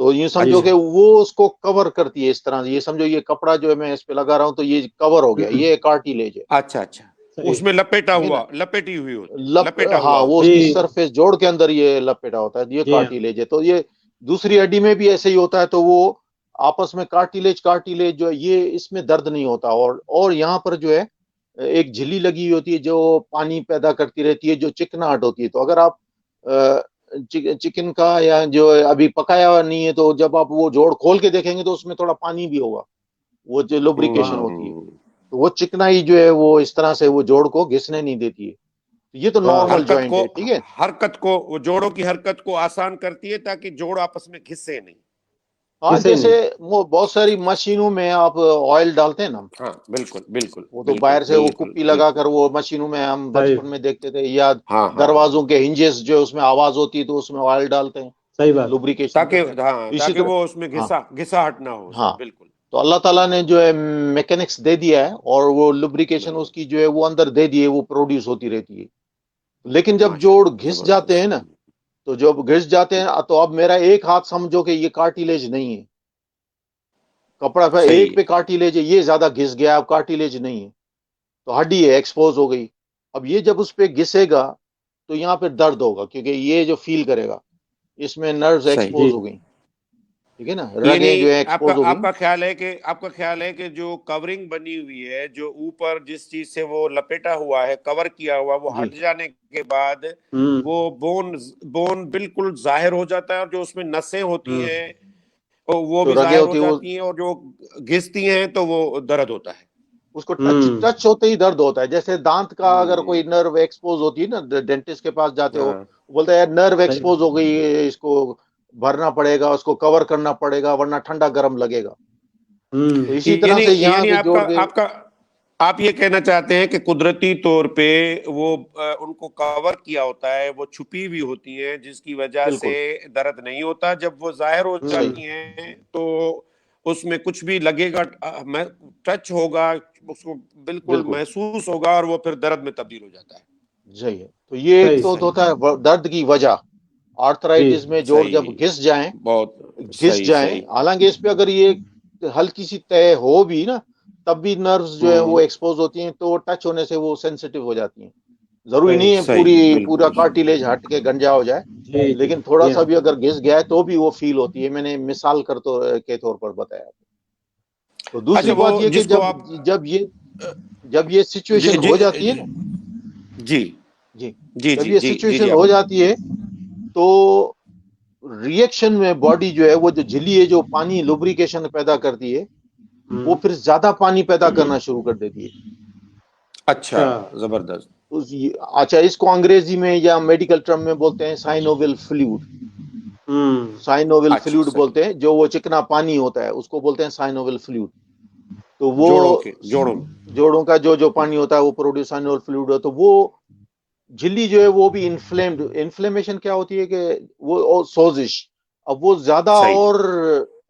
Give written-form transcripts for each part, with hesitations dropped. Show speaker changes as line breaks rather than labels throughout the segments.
تو یہ سمجھو کہ وہ اس کو کور کرتی ہے اس طرح سے. یہ سمجھو یہ کپڑا جو ہے میں اس پہ لگا رہا ہوں تو یہ کور ہو گیا, یہ کارٹیلیج ہے.
اچھا اچھا, اس میں لپیٹا
ٹھیک ہے نا,
ہوا, لپیٹی ہوئی ہوتی, لپیٹا ہوا
ہاں وہ
ہوتا
اس کی سرفیس جوڑ کے اندر یہ لپیٹا ہوتا ہے, یہ کارٹیلیج ہے. تو یہ دوسری ہڈی میں بھی ایسے ہی ہوتا ہے. تو وہ آپس میں کارٹیلیج جو ہے یہ اس میں درد نہیں ہوتا. اور یہاں پر جو ہے ایک جھلی لگی ہوئی ہوتی ہے جو پانی پیدا کرتی رہتی ہے, جو چکناہٹ ہوتی ہے. تو اگر آپ چکن کا یا جو ابھی پکایا ہوا نہیں ہے تو جب آپ وہ جوڑ کھول کے دیکھیں گے تو اس میں تھوڑا پانی بھی ہوگا, وہ جو لوبریکیشن ہوتی ہے. تو وہ چکنائی جو ہے وہ اس طرح سے وہ جوڑ کو گھسنے نہیں دیتی ہے. یہ تو نارمل
حرکت
جوائنٹ
کو,
ہے. ٹھیک ہے,
حرکت کو, وہ جوڑوں کی حرکت کو آسان کرتی ہے تاکہ جوڑ آپس میں گھسے نہیں.
ہاں جیسے وہ بہت ساری مشینوں میں آپ آئل ڈالتے ہیں نا,
ہاں بالکل بالکل
وہ تو
بالکل
باہر سے وہ
بالکل
کپی لگا کر وہ مشینوں میں ہم بچپن میں دیکھتے تھے, یا
ہاں ہاں,
دروازوں کے ہنجز جو اس میں آواز ہوتی ہے تو اس میں آئل ڈالتے ہیں,
صحیح بات,
لوبریکیشن
تاکہ
کرتے ہیں.
ہاں
اسی
تاکہ
طرح
وہ اس میں
ہاں
گھساہٹ نہ ہو اس میں.
ہاں,
بالکل
تو اللہ تعالیٰ نے جو ہے میکینکس دے دیا ہے اور وہ لوبریکیشن
بالکل,
اس کی جو ہے وہ اندر دے دیے, وہ پروڈیوس ہوتی رہتی ہے. لیکن جب
ماشاء
جوڑ
اللہ
گھس جاتے ہیں
زبردست.
نا, تو جب گھس جاتے ہیں تو اب میرا ایک ہاتھ سمجھو کہ یہ کارٹیلیج نہیں ہے, کپڑا پہ ایک
صحیح
پہ
ہے,
کارٹیلیج ہے, یہ زیادہ گھس گیا, اب کارٹیلیج نہیں ہے تو ہڈی ہے ایکسپوز ہو گئی. اب یہ جب اس پہ گھسے گا تو یہاں پہ درد ہوگا کیونکہ یہ جو فیل کرے گا اس میں نروز
صحیح.
ایکسپوز ہو گئی. ٹھیک ہے نا,
یعنی
رگیں جو ہے
آپ کا
ایکسپوز ہو گئی.
آپ کا خیال ہے کہ جو کورنگ بنی ہوئی ہے, جو اوپر جس چیز سے وہ لپیٹا ہوا ہے, کور کیا ہوا, وہ
جی
ہٹ جانے کے بعد وہ بون بالکل ظاہر ہو جاتا ہے, اور جو اس میں نسیں ہوتی ہیں وہ
جو
بھی
رگیں
ظاہر ہو
ہوتی ہیں وہ
جاتی ہیں, اور جو گھستی ہیں تو وہ درد ہوتا ہے.
اس کو ٹچ ہوتے ہی درد ہوتا ہے. جیسے دانت کا اگر کوئی
ہوں,
نرو ایکسپوز ہوتی ہے نا, ڈینٹسٹ کے پاس جاتے ہو,
ہاں
بولتے ہیں نرو
صحیح
ایکسپوز ہو گئی, اس کو بھرنا پڑے گا, اس کو کور کرنا پڑے گا ورنہ ٹھنڈا گرم لگے گا. تو اسی طرح
یعنی
سے یہاں
یعنی
بھی جوڑ کے
آپ یہ کہنا چاہتے ہیں کہ قدرتی طور پہ وہ ان کو کور کیا ہوتا ہے, وہ چھپی ہوئی ہوتی ہیں, جس کی وجہ سے
بالکل
درد نہیں ہوتا. جب وہ ظاہر ہو
صحیح,
جاتی ہیں تو اس میں کچھ بھی لگے گا, ٹچ ہوگا, اس کو بالکل
بالکل
محسوس ہوگا, اور وہ پھر درد میں تبدیل ہو جاتا ہے.
صحیح ہے. تو یہ ایک تو
صحیح
ہوتا ہے درد کی وجہ. آرتھرائٹس میں جوڑ جب
صحیح, بہت
گھس
صحیح
جائیں,
صحیح
حالانکہ اس پہ اگر یہ ہلکی سی طے ہو بھی نا تب بھی نروز جو ہے وہ ایکسپوز ہوتی ہیں, تو ٹچ ہونے سے وہ سینسیٹیو ہو جاتی ہیں. ضروری نہیں ہے
صحیح
پورا
بالکل.
کارٹیلیج ہٹ کے گنجا ہو جائے,
جی جی
لیکن تھوڑا
جی
سا
ہاں
بھی اگر گھس گیا ہے تو بھی وہ فیل ہوتی ہے. میں نے مثال کے طور پر بتایا. تو
اچھا,
دوسری
وہ
بات یہ کہ
جس کو آپ
جب یہ
جی
سچویشن
جی
ہو جاتی ہے نا,
جی
جی
جی
جب
جی
یہ
جی جی
سچویشن
جی
ہو جاتی ہے تو ریئیکشن میں باڈی جو ہے وہ جو جھلی ہے جو پانی لوبریکیشن پیدا کرتی ہے وہ پھر زیادہ پانی پیدا کرنا شروع کر دیتی ہے.
اچھا زبردست.
اچھا, اس کو انگریزی میں یا میڈیکل ٹرم میں بولتے ہیں سائنوویل فلوئڈ. سائنوویل
اچھا
فلوئڈ
صحیح,
بولتے ہیں, جو وہ چکنا پانی ہوتا ہے اس کو بولتے ہیں سائنوویل فلوئڈ. تو وہ
جوڑوں میں
جوڑوں کا جو پانی ہوتا ہے وہ پروڈیوس سائنوویل فلوئڈ. تو وہ جھلی جو ہے وہ بھی انفلیمیشن کیا ہوتی ہے کہ وہ سوزش. اب وہ زیادہ
صحیح.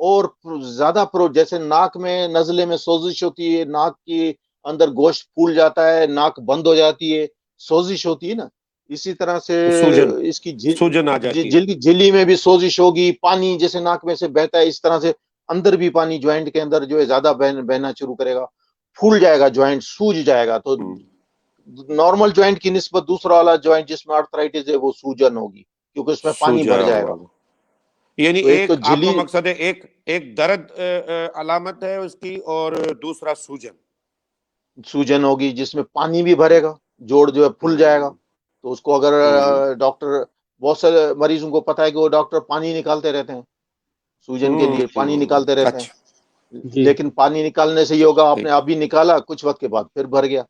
اور زیادہ جیسے ناک میں نزلے میں سوزش ہوتی ہے, ناک کی اندر گوشت پھول جاتا ہے, ناک بند ہو جاتی ہے, سوزش ہوتی ہے نا, اسی طرح سے اس کی
سوجن آ جاتی ہے.
جھلی میں بھی سوزش ہوگی. پانی جیسے ناک میں سے بہتا ہے اس طرح سے اندر بھی پانی جوائنٹ کے اندر جو ہے زیادہ بہنا شروع کرے گا, پھول جائے گا, جوائنٹ سوج جائے گا. تو نارمل جوائنٹ کی نسبت دوسرا والا جوائنٹ جس میں آرتھرائٹس ہے وہ سوجن ہوگی کیونکہ اس میں پانی بھر
سوجا
جائے
ہوا
گا.
وہ, یعنی
تو ایک تو
آپ کا
جھلی
مقصد ہے ایک درد علامت ہے اس کی, اور دوسرا سوجن.
سوجن ہوگی جس میں پانی بھی بھرے گا, جوڑ جو ہے پھل جائے گا. تو اس کو اگر ڈاکٹر, بہت سارے مریضوں کو پتا ہے کہ وہ ڈاکٹر پانی نکالتے رہتے ہیں سوجن کے لیے, پانی نکالتے رہتے ہیں,
اچھا,
لیکن پانی نکالنے سے یہ ہوگا آپ نے ابھی نکالا, کچھ وقت کے بعد پھر بھر گیا,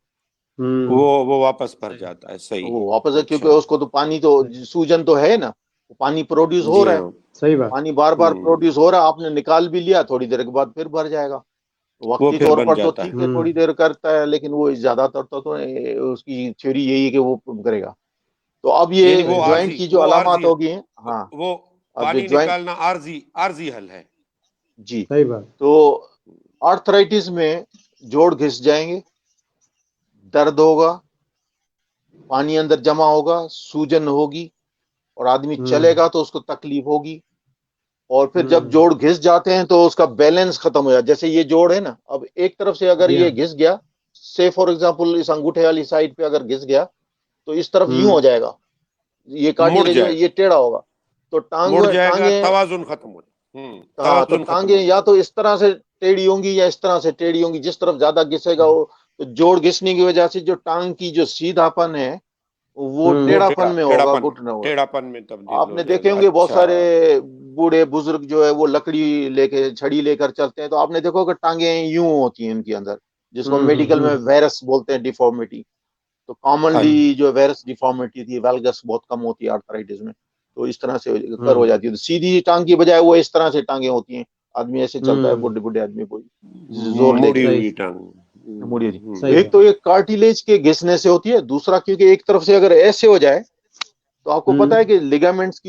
وہ واپس بھر جاتا ہے. صحیح,
وہ واپس ہے کیونکہ
اچھا,
اس کو تو پانی تو سوجن تو ہے نا, پانی پروڈیوس ہو
جی
رہا ہے,
ہاں,
صحیح بات,
پانی بار بار پروڈیوس ہو رہا ہے, آپ نے نکال بھی لیا, تھوڑی دیر کے بعد پھر بھر جائے گا.
وہ
وقتی
پھر
طور
بن
پر تو
جاتا ہے.
ٹھیک ہے, تھوڑی دیر کرتا ہے, لیکن وہ زیادہ تر تو اس کی تھیوری یہی ہے کہ وہ کرے گا. تو اب
یعنی
یہ
وہ
جوائنٹ
عارضی
کی جو
وہ
علامات
عارضی
ہوگی ہیں, ہاں
وہ
اب جو
پانی
جوائنٹ,
نکالنا عارضی حل ہے.
جی,
صحیح بات,
تو آرتھرائٹس میں جوڑ گھس جائیں گے, درد ہوگا, پانی اندر جمع ہوگا, سوجن ہوگی, اور آدمی چلے گا تو اس کو تکلیف ہوگی, اور پھر جب جوڑ گھس جاتے ہیں تو اس کا بیلنس ختم ہو جاتا ہے. جیسے یہ جوڑ ہے نا, اب ایک طرف سے اگر یہ گھس گیا, سے فار ایگزامپل اس انگوٹھے والی سائڈ پہ اگر گھس گیا تو اس طرف یوں ہو جائے گا, یہ کارٹیلیج جو ہے یہ ٹیڑھا ہوگا, تو
مڑ جائے گا,
ٹانگیں,
توازن ختم ہو جائے.
ہاں تو
توازن ختم
ٹانگیں
ہو
یا
جائے.
تو اس طرح سے ٹیڑھی ہوں گی یا اس طرح سے ٹیڑھی ہوں گی, جس طرف زیادہ گھسے گا وہ, تو جوڑ گھسنے کی وجہ سے جو ٹانگ کی جو سیدھا پن ہے وہ ٹیڑھا پن میں ہوگا, گھٹنا ہوگا.
ٹیڑھاپن میں تبدیل
آپ
ہو
نے
جائے
دیکھے
گا.
ہوں گے بہت
اچھا.
سارے بوڑھے بزرگ جو ہے وہ لکڑی لے کے, چھڑی لے کر چلتے ہیں, تو آپ نے دیکھو کہ ٹانگیں یوں ہوتی ہیں ان کے اندر, جس کو میڈیکل میں ویرس بولتے ہیں, ڈیفارمیٹی. تو کامنلی جو ویرس ڈیفارمیٹی تھی, ویلگس بہت کم ہوتی ہے آرتھرائٹس میں, تو اس طرح سے کر ہو جاتی ہے. تو سیدھی ٹانگ کی بجائے وہ اس طرح سے ٹانگیں ہوتی ہیں, آدمی ایسے چلتا ہے, بڈھے بڈھے آدمی کو زور لے کے
مڑی ہوئی ٹانگ.
مڑی ہوتی. تو ایک تو ایک کارٹیلیج کے گھسنے سے ہوتی ہے, دوسرا کیونکہ ایک طرف سے اگر ایسے ہو جائے تو آپ کو پتا ہے کہ لیگامنٹس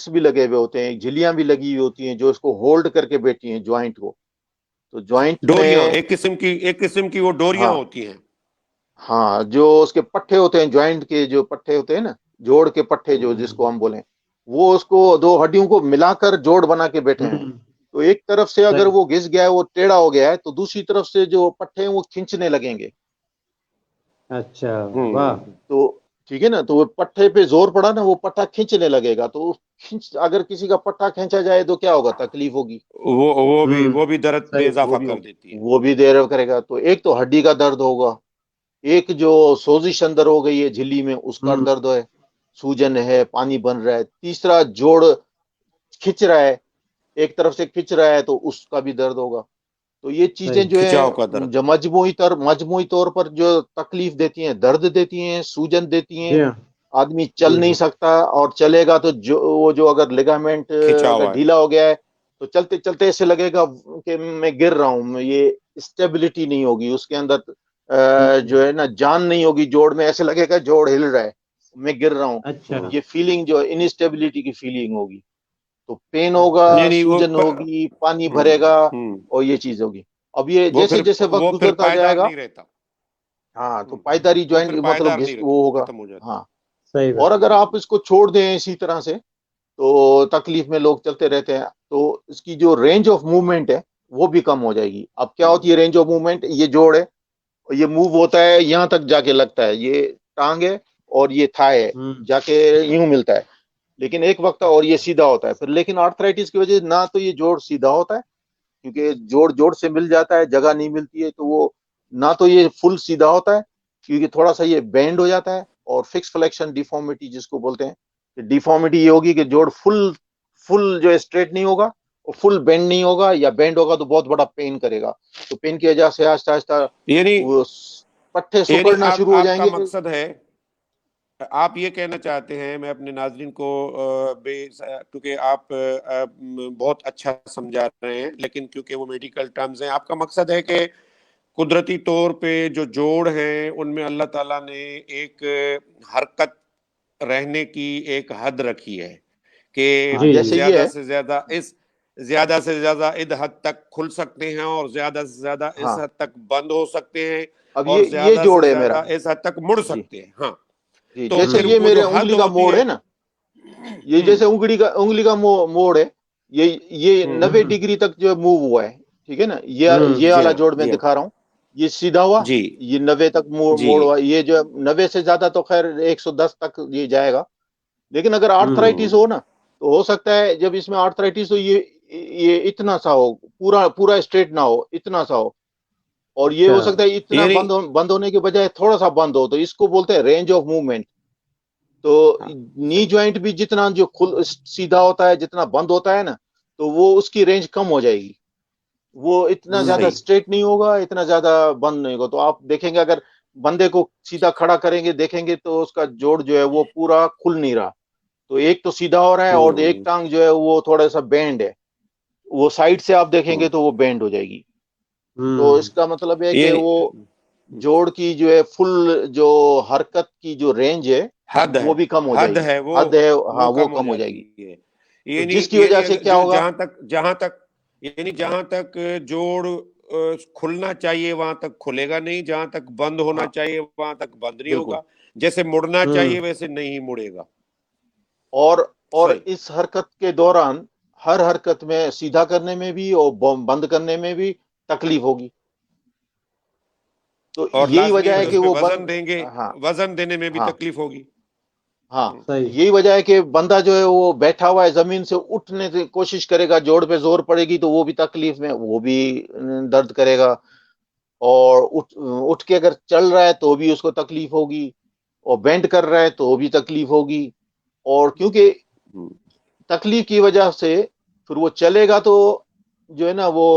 بھی لگے ہوئے ہوتے ہیں, جھلیاں بھی لگی ہوئی ہوتی ہیں جو اس کو ہولڈ کر کے بیٹھی ہیں جوائنٹ کو. تو جوائنٹ
ڈوریاں,
میں,
ایک قسم کی وہ ڈوریاں
ہاں
ہوتی ہیں.
ہاں, جو اس کے پٹھے ہوتے ہیں, جوائنٹ کے جو پٹھے ہوتے ہیں نا, جوڑ کے پٹھے جو جس کو ہم بولیں, وہ اس کو دو ہڈیوں کو ملا کر جوڑ بنا کے بیٹھے ہیں. تو ایک طرف سے اگر وہ گھس گیا ہے, وہ ٹیڑھا ہو گیا ہے, تو دوسری طرف سے جو پٹھے ہیں وہ کھینچنے لگیں گے.
اچھا, واہ.
تو ٹھیک ہے نا, تو وہ پٹھے پہ زور پڑا نا, وہ پٹھا کھینچنے لگے گا. تو اگر کسی کا پٹھا کھینچا جائے تو کیا ہوگا, تکلیف ہوگی,
وہ بھی درد میں اضافہ کر دیتی ہے.
وہ بھی دیر کرے گا. تو ایک تو ہڈی کا درد ہوگا, ایک جو سوزش اندر ہو گئی ہے جھلی میں اس کا درد ہے, سوجن ہے, پانی بن رہا ہے. تیسرا جوڑ کھچ رہا ہے, ایک طرف سے کھچ رہا ہے, تو اس کا بھی درد ہوگا. تو یہ چیزیں جو
کھچاؤ کا
ہے
درد.
جو مجموعی طور پر جو تکلیف دیتی ہیں, درد دیتی ہیں, سوجن دیتی ہیں, آدمی چل نہیں سکتا, اور چلے گا تو وہ جو اگر لیگامنٹ
کھچاؤ
اگر ڈھیلا ہو گیا ہے تو چلتے چلتے ایسے لگے گا کہ میں گر رہا ہوں, یہ اسٹیبلٹی نہیں ہوگی اس کے اندر, جو ہے نا جان نہیں ہوگی جوڑ میں, ایسے لگے گا جوڑ ہل رہا ہے, میں گر رہا ہوں. یہ فیلنگ جو انسٹیبلٹی کی فیلنگ ہوگی, تو پین ہوگا,
نہیں وہ
سوجن ہوگی, پانی بھرے گا, اور یہ چیز ہوگی. اب یہ جیسے جیسے وقت
وہ پھر
گزرتا
پائیدار
جائے گا,
نہیں رہتا.
ہاں, تو پائیداری
وہ
جوائنٹ
پھر
مطلب
پائیدار نہیں رہتا,
وہ ہوگا.
ختم ہو جاتا.
ہاں, اور اگر آپ اس کو چھوڑ دیں اسی طرح سے تو تکلیف میں لوگ چلتے رہتے ہیں, تو اس کی جو رینج آف موومنٹ ہے وہ بھی کم ہو جائے گی. اب کیا ہوتی ہے رینج آف موومنٹ, یہ جوڑ ہے, یہ موو ہوتا ہے, یہاں تک جا کے لگتا ہے, یہ ٹانگ ہے اور یہ تھائے ہے, جا کے یوں ملتا ہے, لیکن ایک وقت اور یہ سیدھا ہوتا ہے پھر. لیکن آرتھرائٹس کی وجہ سے نہ تو یہ جوڑ سیدھا ہوتا ہے, کیونکہ جوڑ سے مل جاتا ہے, جگہ نہیں ملتی ہے, تو وہ نہ تو یہ فل سیدھا ہوتا ہے, کیونکہ تھوڑا سا یہ بینڈ ہو جاتا ہے. اور فکس فلیکشن ڈیفارمیٹی جس کو بولتے ہیں, ڈیفارمیٹی یہ ہوگی کہ جوڑ فل جو اسٹریٹ نہیں ہوگا, فل بینڈ نہیں ہوگا, یا بینڈ ہوگا تو بہت بڑا پین کرے گا. تو پین کی وجہ سے آہستہ آہستہ وہ پٹھے سکڑنا شروع ہو
آپ
جائیں
کا
گے.
مقصد ہے, آپ یہ کہنا چاہتے ہیں, میں اپنے ناظرین کو کیونکہ آپ بہت اچھا سمجھا رہے ہیں, لیکن کیونکہ وہ میڈیکل ٹرمز ہیں, آپ کا مقصد ہے کہ قدرتی طور پہ جو جوڑ ہیں ان میں اللہ تعالیٰ نے ایک حرکت رہنے کی ایک حد رکھی ہے کہ
جیسے یہ
زیادہ
ہے,
سے زیادہ اس حد تک کھل سکتے ہیں, اور زیادہ سے زیادہ اس
ہاں,
حد تک بند ہو سکتے ہیں,
اب
اور
یہ
زیادہ
جوڑ
سے
ہے میرا.
زیادہ اس حد تک مڑ
جی
سکتے ہیں. ہاں,
جی,
تو
جیسے
پھر
یہ
وہ
میرے
جو حد
انگلی کا
ہوتی
موڑ ہے نا, یہ جیسے انگلی کا موڑ ہے, یہ 90 ڈگری تک جو موو ہوا ہے, ٹھیک ہے نا, یہ
جی
والا
ہاں,
جوڑ میں
جی ہاں,
دکھا رہا ہوں, یہ سیدھا ہوا,
جی
یہ 90 تک
جی
موڑ ہوا, یہ جو 90 سے زیادہ تو خیر 110 تک یہ جائے گا. لیکن اگر آرتھرائٹس ہو نا, تو ہو سکتا ہے جب اس میں آرتھرائٹس ہو یہ اتنا سا ہو, پورا اسٹریٹ نہ ہو, اتنا سا ہو, اور یہ ہو سکتا ہے اتنا
یعنی
بند ہونے کے بجائے تھوڑا سا بند ہو, تو اس کو بولتے ہیں رینج آف موومنٹ. تو نی جوائنٹ بھی جتنا جو سیدھا ہوتا ہے, جتنا بند ہوتا ہے نا, تو وہ اس کی رینج کم ہو جائے گی, وہ اتنا زیادہ
صحیح.
اسٹریٹ نہیں ہوگا, اتنا زیادہ بند نہیں ہوگا. تو آپ دیکھیں گے اگر بندے کو سیدھا کھڑا کریں گے, دیکھیں گے تو اس کا جوڑ جو ہے وہ پورا کھل نہیں رہا, تو ایک تو سیدھا ہو رہا ہے, اور ایک ٹانگ جو ہے وہ تھوڑا سا بینڈ ہے, وہ سائڈ سے آپ دیکھیں گے تو وہ بینڈ ہو جائے گی. تو اس کا مطلب ہے کہ
یعنی
وہ جوڑ کی جو ہے فل جو حرکت کی جو رینج ہے
حد ہے,
وہ بھی کم ہو جائے
حد
گی.
ہے
حد ہے,
وہ
ہاں, وہ
کم ہو
کم ہو جائے گی.
جاتی ہے.
تو جس کی وجہ سے کیا ہوگا,
جہاں تک جوڑ کھلنا چاہیے وہاں تک کھلے گا نہیں, جہاں تک بند ہونا
ہاں
چاہیے وہاں تک بند نہیں
بالکل,
ہوگا, جیسے مڑنا چاہیے ویسے نہیں مڑے گا.
اور
صحیح.
اس حرکت کے دوران ہر حرکت میں سیدھا کرنے میں بھی اور بند کرنے میں بھی تکلیف ہوگی. تو
اور
یہی
لازمی
وجہ ہے
اس
کہ
پہ
وہ
وزن دیں گے،
ہاں
وزن دینے میں بھی
ہاں
تکلیف ہوگی.
ہاں
صحیح.
یہی وجہ ہے کہ بندہ جو ہے وہ بیٹھا ہوا ہے زمین سے اٹھنے کی کوشش کرے گا، جوڑ پہ زور پڑے گی تو وہ بھی تکلیف میں، وہ بھی درد کرے گا. اور اٹھ کے اگر چل رہا ہے تو بھی اس کو تکلیف ہوگی، اور بینڈ کر رہا ہے تو بھی تکلیف ہوگی. اور کیونکہ تکلیف کی وجہ سے پھر وہ چلے گا تو جو ہے نا وہ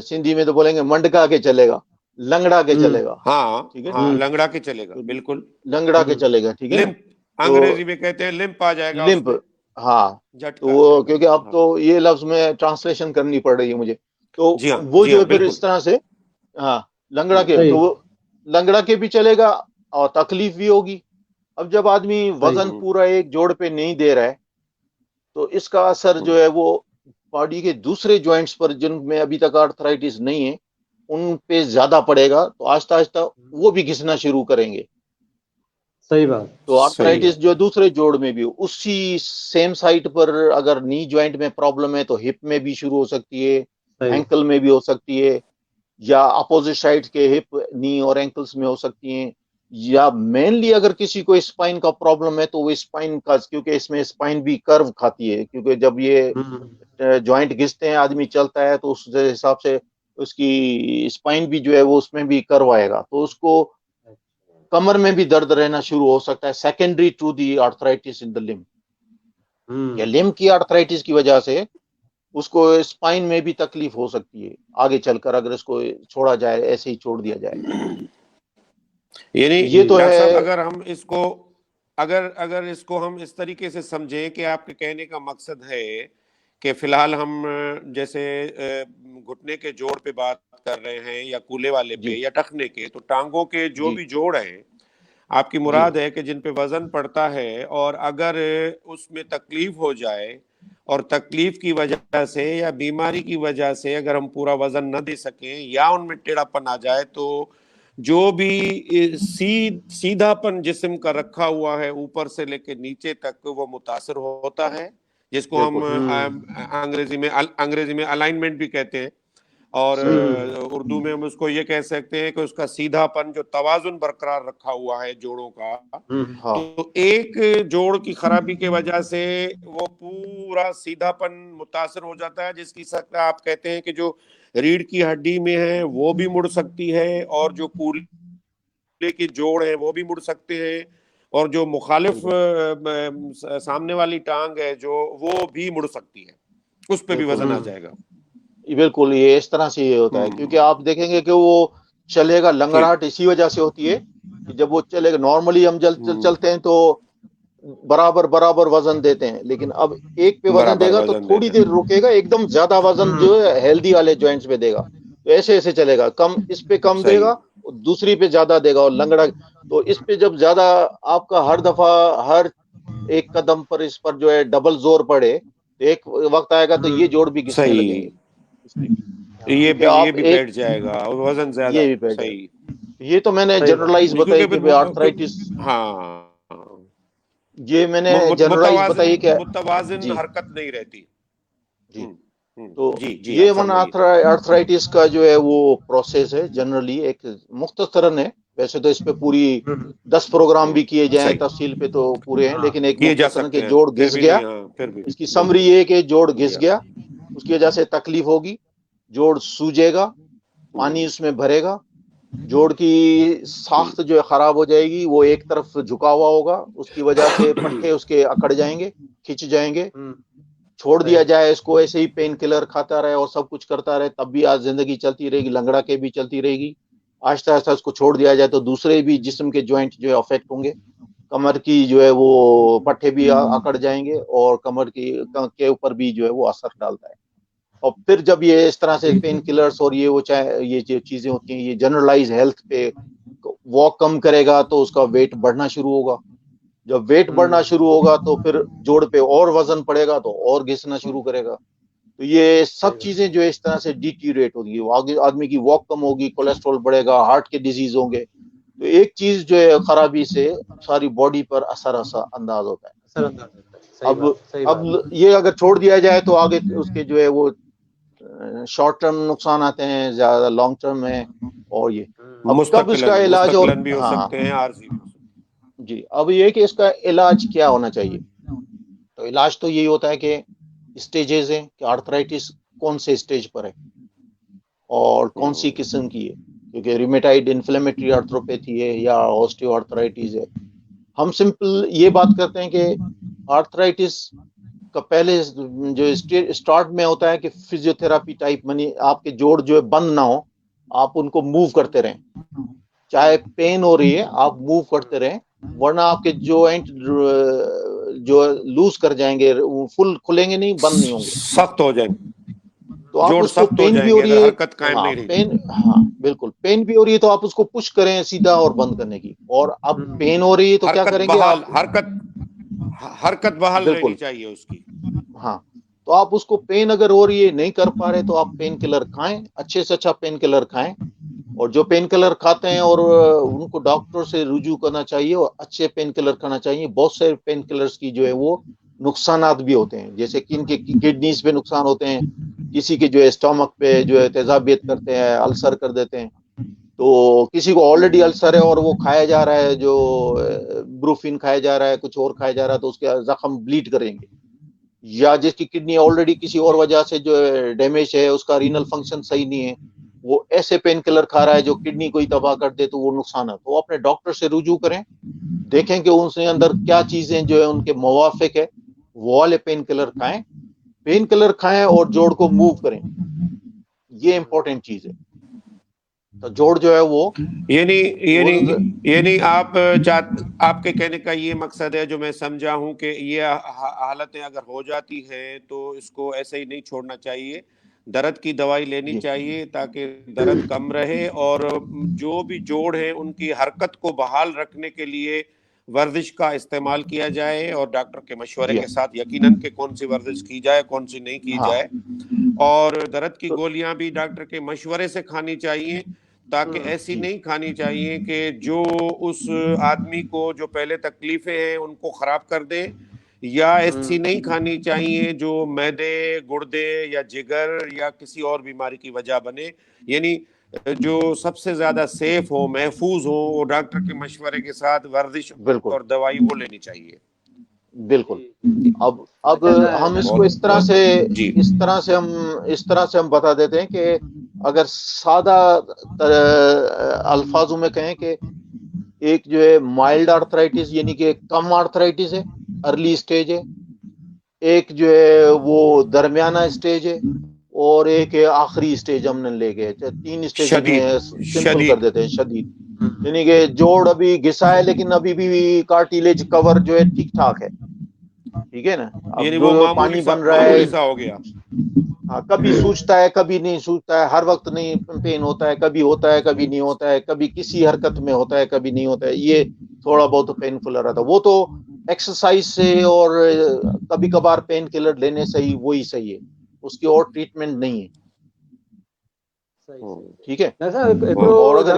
سندھی میں تو بولیں گے منڈکا کے چلے گا، لنگڑا کے چلے گا.
ہاں
ٹھیک ہے،
ہاں، لنگڑا کے چلے گا، بالکل.
لنگڑا کے چلے گا. ٹھیک ہے نا.
لمپ
تو
انگریزی میں کہتے ہیں، لمپ آ جائے گا اس
لمپ،
میں،
ہاں. تو
جھٹکا آ
وہ
جائے گا.
کیونکہ اب
ہاں
تو یہ لفظ میں ٹرانسلیشن کرنی پڑ رہی ہے مجھے، تو
جی ہاں،
وہ
جی
جو
ہاں،
ہے پھر
بالکل.
اس طرح سے ہاں لنگڑا کے، تو
صحیح.
وہ لنگڑا کے بھی چلے گا اور تکلیف بھی ہوگی. اب جب آدمی
صحیح.
وزن پورا ایک جوڑ پہ نہیں دے رہا ہے تو اس کا اثر جو ہے وہ باڈی کے دوسرے جوائنٹس پر جن میں ابھی تک آرتھرائٹس نہیں ہے ان پہ زیادہ پڑے گا، تو آہستہ آہستہ وہ بھی گھسنا شروع کریں گے.
صحیح بات.
تو
صحیح.
آرتھرائٹس جو دوسرے جوڑ میں بھی اسی سیم سائٹ پر، اگر نی جوائنٹ میں پرابلم ہے تو ہپ میں بھی شروع ہو سکتی ہے،
صحیح.
اینکل میں بھی ہو سکتی ہے، یا اپوزٹ سائڈ کے ہپ، نی اور اینکلس میں ہو سکتی ہیں. یا مینلی اگر کسی کو اسپائن کا پرابلم ہے تو وہ اسپائن کا، کیونکہ اس میں اسپائن بھی کرو کھاتی ہے، کیونکہ جب یہ جوائنٹ گھستے ہیں آدمی چلتا ہے تو اس حساب سے اس کی اسپائن بھی جو ہے وہ اس میں بھی کرو آئے گا، تو اس کو کمر میں بھی درد رہنا شروع ہو سکتا ہے، سیکنڈری ٹو دی آرتھرائٹس ان دا لم. یا لم کی آرتھرائٹس کی وجہ سے اس کو اسپائن میں بھی تکلیف ہو سکتی ہے آگے چل کر، اگر اس کو چھوڑا جائے، ایسے ہی چھوڑ دیا جائے.
یعنی
یہ تو
ڈاکٹر صاحب،
ہے.
اگر ہم اس کو اگر اس کو ہم اس طریقے سے سمجھیں کہ آپ کے کہنے کا مقصد ہے کہ فی الحال ہم جیسے گھٹنے کے جوڑ پہ بات کر رہے ہیں، یا کولے والے پہ،
جی
یا ٹخنے کے، تو ٹانگوں کے جو
جی
بھی جوڑ ہیں آپ کی
جی
مراد ہے کہ جن پہ وزن پڑتا ہے، اور اگر اس میں تکلیف ہو جائے، اور تکلیف کی وجہ سے یا بیماری کی وجہ سے اگر ہم پورا وزن نہ دے سکیں یا ان میں ٹیڑھا پن آ جائے، تو جو بھی سیدھا پن جسم کا رکھا ہوا ہے اوپر سے لے کے نیچے تک، وہ متاثر ہوتا ہے، جس کو ہم
بالکل
انگریزی میں الائنمنٹ بھی کہتے ہیں، اور
صحیح.
اردو میں ہم اس کو یہ کہہ سکتے ہیں کہ اس کا سیدھا پن، جو توازن برقرار رکھا ہوا ہے جوڑوں کا،
ہاں
تو ایک جوڑ کی خرابی کی وجہ سے وہ پورا سیدھا پن متاثر ہو جاتا ہے، جس کی سطح آپ کہتے ہیں کہ جو ریڑھ کی ہڈی میں ہے وہ بھی مڑ سکتی ہے، اور جو کولے کے جوڑ ہیں وہ بھی مڑ سکتے ہیں، اور جو مخالف
بالکل
سامنے والی ٹانگ ہے جو وہ بھی مڑ سکتی ہے، اس پہ بھی
بالکل
وزن آ جائے گا.
بالکل یہ اس طرح سے یہ ہوتا ہے، کیونکہ آپ دیکھیں گے کہ وہ چلے گا،
ٹھیک.
لنگڑاہٹ اسی وجہ سے ہوتی ہے کہ جب وہ چلے گا، نارملی ہم چلتے ہیں تو برابر وزن دیتے ہیں، لیکن اب ایک پہ وزن دے
برابر
گا تو
وزن
تھوڑی
دیتے
دیر
ہیں.
رکے گا، ایک دم زیادہ وزن جو ہے ہیلدی والے جوائنٹس پہ دے گا، تو ایسے ایسے چلے گا، کم اس پہ کم دے
صحیح.
گا، دوسری پہ زیادہ دے گا، اور لنگڑا تو اس پہ جب زیادہ آپ کا ہر دفعہ ہر ایک قدم پر اس پر جو ہے ڈبل زور پڑے تو ایک وقت آئے گا تو یہ جوڑ بھی گھسنے لگیں
صحیح.
گے اس پہ، کیونکہ
یہ
آپ
بھی
ایک
بیٹھ جائے گا، اور وزن زیادہ.
یہ بھی بیٹھ جائے
صحیح.
گا. یہ تو میں نے
صحیح بات.
جنرلائز
کیونکہ
بتائی کہ
پھر
آرتھرائٹس،
ہاں،
یہ میں نے جنرلائز بتائی کہ
متوازن
جی
حرکت نہیں رہتی.
جی.
ہوں.
تو
جی جی،
یہ
آپ فرمائیے.
آرتھرائٹس کا جو ہے وہ پروسیس ہے، جنرلی ایک مختصراً ہے، ویسے تو اس پہ پوری 10 پروگرام بھی کیے جائیں
صحیح.
تفصیل پہ تو پورے ہیں، لیکن ایک
کیے جا
مختصراً
سکتے
کہ
ہیں،
جوڑ
پھر
گھس
بھی
گیا،
نہیں. ہاں، پھر بھی
اس کی سمری
بالکل.
یہ ہے کہ جوڑ
جی
گھس
ہاں.
گیا، اس کی وجہ سے تکلیف ہوگی، جوڑ سوجے گا، پانی اس میں بھرے گا، جوڑ کی ساخت جو ہے خراب ہو جائے گی، وہ ایک طرف جھکا ہوا ہوگا، اس کی وجہ سے پٹھے اس کے اکڑ جائیں گے، کھچ جائیں گے. چھوڑ دیا جائے اس کو ایسے ہی پین کلر کھاتا رہے اور سب کچھ کرتا رہے، تب بھی آج زندگی چلتی رہے گی، لنگڑا کے بھی چلتی رہے گی. آہستہ آہستہ اس کو چھوڑ دیا جائے تو دوسرے بھی جسم کے جوائنٹ جو ہے افیکٹ ہوں گے، کمر کی جو ہے وہ پٹھے بھی اکڑ جائیں گے، اور کمر کے اوپر بھی جو ہے وہ اثر ڈالتا ہے. اور پھر جب یہ اس طرح سے پین کلرز اور یہ جو چیزیں ہوتی ہیں، یہ جنرلائز ہیلتھ پہ واک کم کرے گا تو اس کا ویٹ بڑھنا شروع ہوگا، جب ویٹ بڑھنا شروع ہوگا تو پھر جوڑ پہ اور وزن پڑے گا تو اور گھسنا شروع کرے گا. تو یہ سب چیزیں جو اس طرح سے ڈیٹیریٹ ہوگی، آدمی کی واک کم ہوگی، کولیسٹرول بڑھے گا، ہارٹ کے ڈیزیز ہوں گے. تو ایک چیز جو ہے خرابی سے ساری باڈی پر اثر انداز ہوتا ہے. اب یہ اگر چھوڑ دیا جائے تو آگے اس کے جو ہے وہ شارٹ ٹرم نقصان آتے ہیں، زیادہ لانگ ٹرم میں، اور یہ اب کب اس کا علاج اور
بھی ہو سکتے ہیں، عارضی بھی ہو سکتے ہیں۔
جی اب یہ کہ اس کا علاج کیا ہونا چاہیے، تو علاج تو یہی ہوتا ہے کہ اسٹیجز ہیں کہ آرتھرائٹس کون سے اسٹیج پر ہے اور کون سی قسم کی ہے، کیونکہ ریمیٹائڈ انفلیمیٹری آرتھروپیتھی ہے یا آسٹیو آرتھرائٹس ہے۔ ہم سمپل یہ بات کرتے ہیں کہ آرتھرائٹس کا پہلے جو اسٹارٹ میں ہوتا ہے کہ فزیو تھراپی ٹائپ، منی آپ کے جوڑ جو ہے بند نہ ہو، آپ ان کو موو کرتے رہیں، چاہے پین ہو رہی ہے آپ موو کرتے رہیں، ورنہ آپ کے جوائنٹ جو لوز کر جائیں گے، فل کھلیں گے نہیں، بند نہیں ہوں گے،
سخت ہو جائیں گے،
تو آپ
جوڑ
اس کو
سخت ہو
پین بھی
جائیں
ہو
گے
رہی
اگر
ہے،
حرکت قائم
ہاں
نہیں رہی۔
پین، ہاں بالکل پین بھی ہو رہی ہے تو آپ اس کو پش کریں سیدھا اور بند کرنے کی، اور اب پین ہو رہی ہے تو کیا کریں گے آپ،
حرکت بحال
بالکل
رہنی چاہیے اس کی۔
ہاں، تو آپ اس کو پین اگر ہو رہی ہے نہیں کر پا رہے تو آپ پین کلر کھائیں، اچھے سے اچھا پین کلر کھائیں، اور جو پین کلر کھاتے ہیں اور ان کو ڈاکٹر سے رجوع کرنا چاہیے اور اچھے پین کلر کھانا چاہیے۔ بہت سے پین کلرز کی جو ہے وہ نقصانات بھی ہوتے ہیں، جیسے کن کے کڈنیز پہ نقصان ہوتے ہیں، کسی کے جو ہے اسٹامک پہ جو ہے تیزابیت کرتے ہیں، السر کر دیتے ہیں، تو کسی کو آلریڈی السر ہے اور وہ کھایا جا رہا ہے، جو بروفین کھایا جا رہا ہے، کچھ اور کھایا جا رہا ہے، تو اس کے زخم بلیڈ کریں گے، یا جس کی کڈنی آلریڈی کسی اور وجہ سے جو ڈیمیج ہے، اس کا رینل فنکشن صحیح نہیں ہے، وہ ایسے پین کلر کھا رہا ہے جو کڈنی کو ہی تباہ کر دے، تو وہ نقصان ہے۔ تو اپنے ڈاکٹر سے رجوع کریں، دیکھیں کہ ان سے اندر کیا چیزیں جو ہے ان کے موافق ہے، وہ والے پین کلر کھائیں، پین کلر کھائیں اور جوڑ کو موو کریں، یہ امپورٹنٹ چیز ہے۔ تو جوڑ جو ہے وہ
یعنی آپ کے کہنے کا یہ مقصد ہے جو میں سمجھا ہوں کہ یہ حالتیں اگر ہو جاتی ہیں تو اس کو ایسے ہی نہیں چھوڑنا چاہیے، درد کی دوائی لینی چاہیے تاکہ درد کم رہے، اور جو بھی جوڑ ہیں ان کی حرکت کو بحال رکھنے کے لیے ورزش کا استعمال کیا جائے، اور ڈاکٹر کے مشورے کے ساتھ یقیناً کہ کون سی ورزش کی جائے کون سی نہیں کی جائے، اور درد کی گولیاں بھی ڈاکٹر کے مشورے سے کھانی چاہیے، تاکہ ایسی نہیں کھانی چاہیے کہ جو اس آدمی کو جو پہلے تکلیفیں ہیں ان کو خراب کر دیں، یا ایسی نہیں کھانی چاہیے جو معدے، گردے یا جگر یا کسی اور بیماری کی وجہ بنے، یعنی جو سب سے زیادہ سیف ہو، محفوظ ہو، وہ ڈاکٹر کے مشورے کے ساتھ ورزش اور دوائی وہ لینی چاہیے۔
بالکل۔ اب ہم اس کو اس طرح سے ہم بتا دیتے ہیں کہ اگر سادہ الفاظوں میں کہیں کہ ایک جو ہے مائلڈ آرتھرائٹس یعنی کہ کم آرتھرائٹس ہے، ارلی سٹیج ہے، ایک جو ہے وہ درمیانہ سٹیج ہے، اور ایک آخری سٹیج ہم نے لے گئے، 3 سٹیج میں سمپل کر دیتے ہیں، شدید، یعنی کہ جوڑ ابھی گھسا ہے لیکن ابھی بھی کارٹیلیج کور جو ہے ٹھیک ٹھاک ہے، ٹھیک ہے نا، اب
یعنی وہ
جو پانی بن رہا ہے،
سا ہو گیا،
ہاں کبھی سوجتا ہے کبھی نہیں سوجتا ہے، ہر وقت نہیں پین ہوتا ہے، کبھی ہوتا ہے کبھی نہیں ہوتا ہے، کبھی کسی حرکت میں ہوتا ہے کبھی نہیں ہوتا ہے، یہ تھوڑا بہت پینفل رہتا ہے، وہ تو ایکسرسائز سے اور کبھی کبھار پین کلر لینے سے ہی وہی صحیح ہے، اس کی اور ٹریٹمنٹ نہیں ہے، ٹھیک ہے۔ اور اگر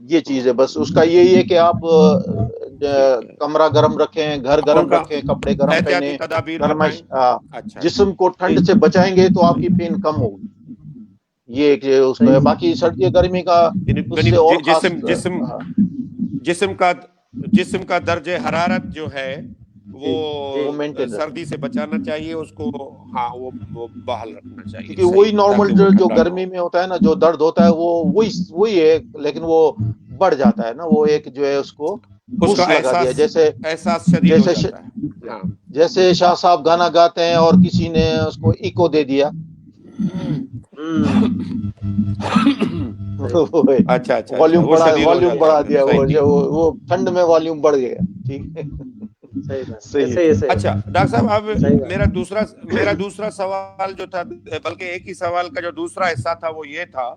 یہ چیز ہے. بس اس کا یہی ہے کہ آپ کمرہ گرم رکھیں, گھر گرم رکھیں, کپڑے گرم پہنیں, گرمائش جسم کو ٹھنڈ سے بچائیں گے تو آپ کی پین کم ہوگی. یہ ایک اس کا ہے. باقی سردی گرمی کا اس سے اور خاص
جسم کا درجہ حرارت جو ہے وہ سردی سے بچانا چاہیے اس کو. ہاں وہ بحال رکھنا چاہیے,
کیونکہ وہی نارمل جو گرمی میں ہوتا ہے نا, جو درد ہوتا ہے وہ وہی ہے, لیکن وہ بڑھ جاتا ہے نا. وہ ایک جو ہے اس کو بوسٹ لگا دیا,
احساس شدید ہو جاتا ہے.
جیسے شاہ صاحب گانا گاتے ہیں اور کسی نے اس کو ایکو دے دیا.
اچھا
والیوم بڑھا دیا, وہ ٹھنڈ میں والیوم بڑھ گیا. ٹھیک ہے,
صحیح ہے. اچھا ڈاکٹر صاحب, اب میرا دوسرا سوال جو تھا, بلکہ ایک ہی سوال کا جو دوسرا حصہ تھا وہ یہ تھا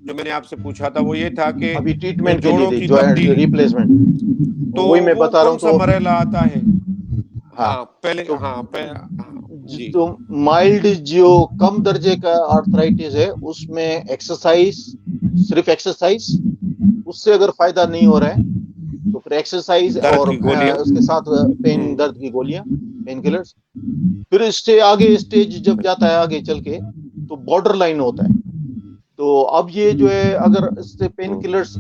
جو میں نے آپ سے پوچھا تھا, وہ یہ تھا کہ
ابھی ٹریٹمنٹ کے لیے جوائنٹ ریپلیسمنٹ
تو
وہی میں بتا رہا ہوں.
کون سا مرحلہ آتا ہے؟ پہلے
تو مائلڈ جو کم درجے کا آرتھرائٹس ہے اس میں صرف ایکسرسائز, اس سے اگر فائدہ نہیں ہو رہا ہے تو پھر ایکسرسائز اور اس کے ساتھ درد کی گولیاں, پین کلرز. پھر اس سے آگے اسٹیج جب جاتا ہے آگے چل کے تو بارڈر لائن ہوتا ہے. تو اب یہ جو ہے اگر اس سے پین کلرز,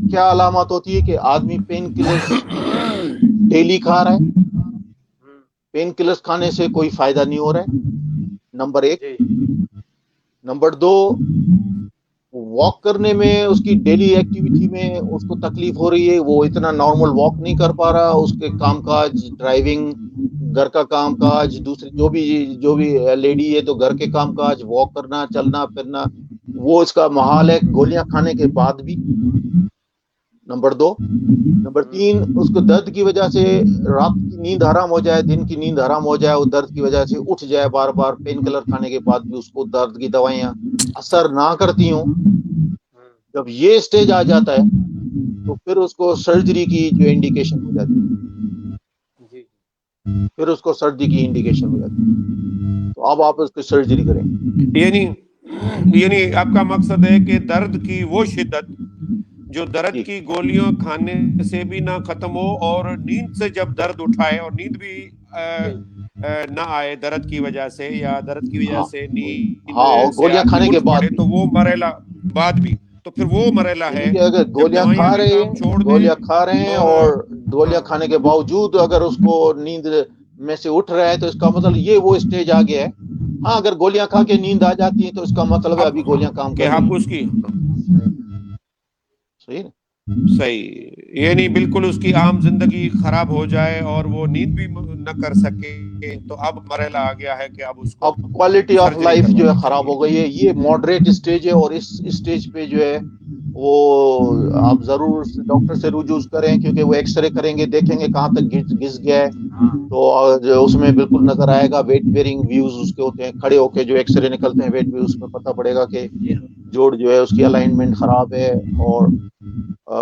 کیا علامات ہوتی ہے کہ آدمی پین کلرز ڈیلی کھا رہا ہے, پین کلرز کھانے سے کوئی فائدہ نہیں ہو رہا ہے, نمبر 1. نمبر 2, واک کرنے میں, اس کی ڈیلی ایکٹیویٹی میں اس کو تکلیف ہو رہی ہے, وہ اتنا نارمل واک نہیں کر پا رہا. اس کے کام کاج, ڈرائیونگ, گھر کا کام کاج, دوسری جو بھی لیڈی ہے تو گھر کے کام کاج, واک کرنا, چلنا پھرنا, وہ اس کا محال ہے گولیاں کھانے کے بعد بھی. نمبر 2. نمبر 3, اس کو درد کی وجہ سے رات کی نیند حرام ہو جائے, دن کی نیند حرام ہو جائے, وہ درد کی وجہ سے اٹھ جائے بار بار, پین کلر کھانے کے بعد بھی اس کو درد کی دوائیاں اثر نہ کرتی ہوں. جب یہ اسٹیج آ جاتا ہے تو پھر اس کو سرجری کی جو انڈیکیشن ہو جاتی ہے, پھر اس کو سرجری کی انڈیکیشن ہو جاتی ہے. تو اب آپ اس کی سرجری کریں.
یعنی آپ کا مقصد ہے کہ درد کی وہ شدت جو درد کی گولیاں کھانے سے بھی نہ ختم ہو, اور نیند سے جب درد اٹھائے اور نیند بھی نہ آئے درد کی وجہ سے, یا درد کی وجہ سے نیند
گولیاں کھانے کے بعد
تو وہ مرحلہ بعد بھی, تو پھر وہ مرحلہ ہے
اگر گولیاں کھا رہے ہیں اور گولیاں کھانے کے باوجود اگر اس کو نیند میں سے اٹھ رہا ہے تو اس کا مطلب یہ وہ اسٹیج آ گیا ہے. ہاں, اگر گولیاں کھا کے نیند آ جاتی ہیں تو اس کا مطلب ہے ابھی گولیاں کام کر رہی ہیں.
صحیح, یعنی بالکل اس کی عام زندگی خراب ہو جائے اور وہ نیند بھی نہ کر سکے, تو اب مرحلہ آ گیا ہے کہ اب اس کو
کوالٹی آف لائف جو ہے خراب ہو گئی ہے. یہ ماڈریٹ اسٹیج ہے, اور اس اسٹیج پہ جو ہے وہ آپ ضرور ڈاکٹر سے رجوع کریں, کیونکہ وہ ایکس رے کریں گے, دیکھیں گے کہاں تک گھس گیا ہے, تو اس میں بالکل نظر آئے گا. ویٹ بیئرنگ ویوز اس کے ہوتے ہیں, کھڑے ہو کے جو ایکس رے نکلتے ہیں ویٹ ویوز, اس میں پتہ پڑے گا کہ جوڑ جو ہے اس کی الائنمنٹ خراب ہے. اور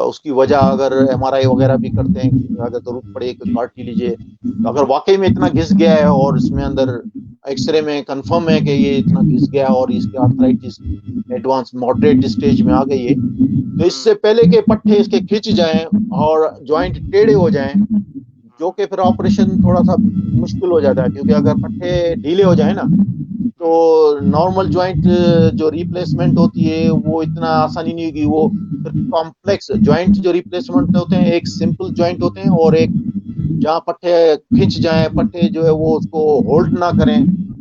اس کی وجہ اگر ایم آر آئی وغیرہ بھی کرتے ہیں, اگر ضرورت پڑے کہ کاٹ ہی لیجیے, تو اگر واقعی میں اتنا گھس گیا ہے اور اس میں اندر ایکس رے میں کنفرم ہے کہ یہ اتنا گھس گیا اور اس کے آرتھرائٹس ایڈوانس ماڈریٹ اسٹیج میں آ گئی ہے, تو اس سے پہلے کہ پٹھے اس کے کھنچ جائیں اور جوائنٹ ٹیڑھے ہو جائیں, جو کہ پھر آپریشن تھوڑا سا مشکل ہو جاتا ہے, کیونکہ اگر پٹھے ڈھیلے ہو جائیں نا تو نارمل جوائنٹ جو ریپلیسمنٹ ہوتی ہے وہ اتنا آسانی نہیں ہوگی. وہ کمپلیکس جوائنٹ جو ریپلیسمنٹ ہوتے ہیں, ایک سمپل جوائنٹ ہوتے ہیں اور ایک جہاں پٹھے کھنچ جائیں, پٹھے جو ہے وہ اس کو ہولڈ نہ کریں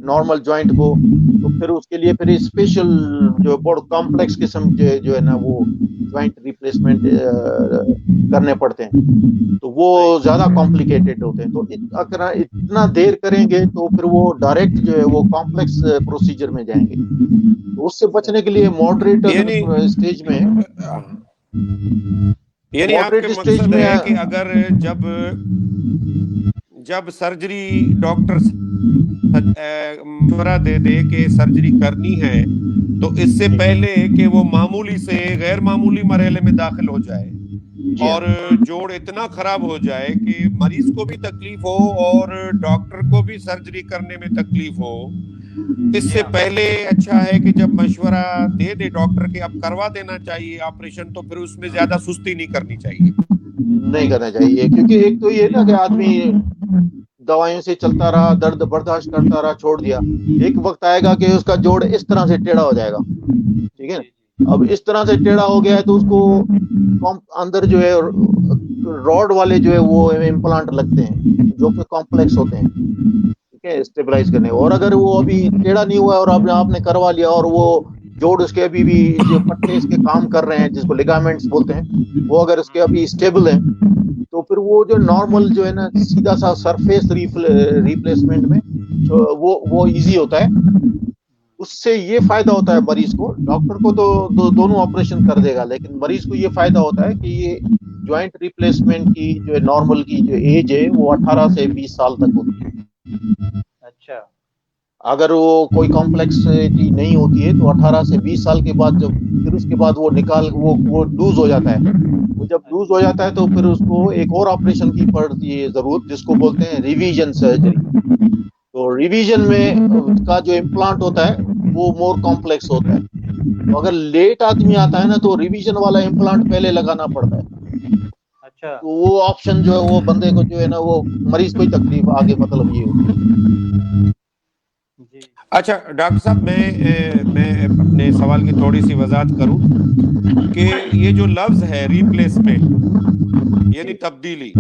نارمل جوائنٹ کو, تو پھر اس کے لیے پھر اسپیشل جو بڑا کمپلیکس قسم جو ہے نا وہ جوائنٹ ریپلیسمنٹ کرنے پڑتے ہیں, تو وہ زیادہ کمپلیکیٹڈ ہوتے ہیں. تو اگر اتنا دیر کریں گے تو پھر وہ ڈائریکٹ جو ہے وہ کمپلیکس پروسیجر میں جائیں گے. تو اس سے بچنے کے لیے ماڈریٹ اسٹیج میں,
یعنی آپ کے مقصد ہے کہ اگر جب سرجری ڈاکٹر مشورہ دے دے کہ سرجری کرنی ہے, تو اس سے پہلے کہ وہ معمولی سے غیر معمولی مرحلے میں داخل ہو جائے اور جوڑ اتنا خراب ہو جائے کہ مریض کو بھی تکلیف ہو اور ڈاکٹر کو بھی سرجری کرنے میں تکلیف ہو, اس سے پہلے اچھا ہے کہ جب مشورہ دے دے ڈاکٹر کہ اب کروا دینا چاہیے آپریشن، تو پھر اس میں زیادہ سستی نہیں کرنی چاہیے.
نہیں کرنا چاہیے، کیونکہ ایک تو یہ نا کہ آدمی دوائیوں سے چلتا رہا، درد برداشت کرتا رہا، چھوڑ دیا. ایک وقت آئے گا کہ اس کا جوڑ اس طرح سے ٹیڑھا ہو جائے گا، ٹھیک ہے نا. اب اس طرح سے ٹیڑھا ہو گیا ہے تو اس کو اندر جو ہے راڈ والے جو ہے وہ امپلانٹ لگتے ہیں جو کہ کمپلیکس ہوتے ہیں، ٹھیک ہے، اسٹیبلائز کرنے. اور اگر وہ ابھی ٹیڑھا نہیں ہوا ہے اور آپ نے کروا لیا اور وہ جوڑ اس کے ابھی بھی جو پٹے اس کے کام کر رہے ہیں جس کو لیگامنٹس بولتے ہیں، وہ اگر اس کے ابھی اسٹیبل ہیں، تو پھر وہ جو نارمل جو ہے نا سیدھا سا سرفیس ریپلیسمنٹ میں وہ ایزی ہوتا ہے. اس سے یہ فائدہ ہوتا ہے مریض کو. ڈاکٹر کو تو دونوں آپریشن کر دے گا، لیکن مریض کو یہ فائدہ ہوتا ہے کہ یہ جوائنٹ ریپلیسمنٹ کی جو ہے نارمل کی جو ایج ہے وہ 18 سے 20 سال تک ہوتی ہے.
اچھا.
اگر وہ کوئی کمپلیکسٹی نہیں ہوتی ہے تو 18 سے 20 سال کے بعد پھر اس کے بعد وہ لوز ہو جاتا ہے. وہ جب لوز ہو جاتا ہے تو پھر اس کو ایک اور آپریشن کی پڑتی ہے ضرورت، جس کو بولتے ہیں ریویژن سرجری. تو ریویژن میں کا جو امپلانٹ ہوتا ہے وہ مور کمپلیکس ہوتا ہے. تو اگر لیٹ آدمی آتا ہے نا تو ریویژن والا امپلانٹ پہلے لگانا پڑتا ہے.
اچھا.
تو وہ آپشن جو ہے وہ بندے کو جو ہے نا وہ مریض کو ہی تکلیف آگے مطلب یہ ہوتی ہے.
اچھا ڈاکٹر صاحب، میں اپنے سوال کی تھوڑی سی وضاحت کروں کہ یہ جو لفظ ہے ریپلیسمنٹ یعنی تبدیلی،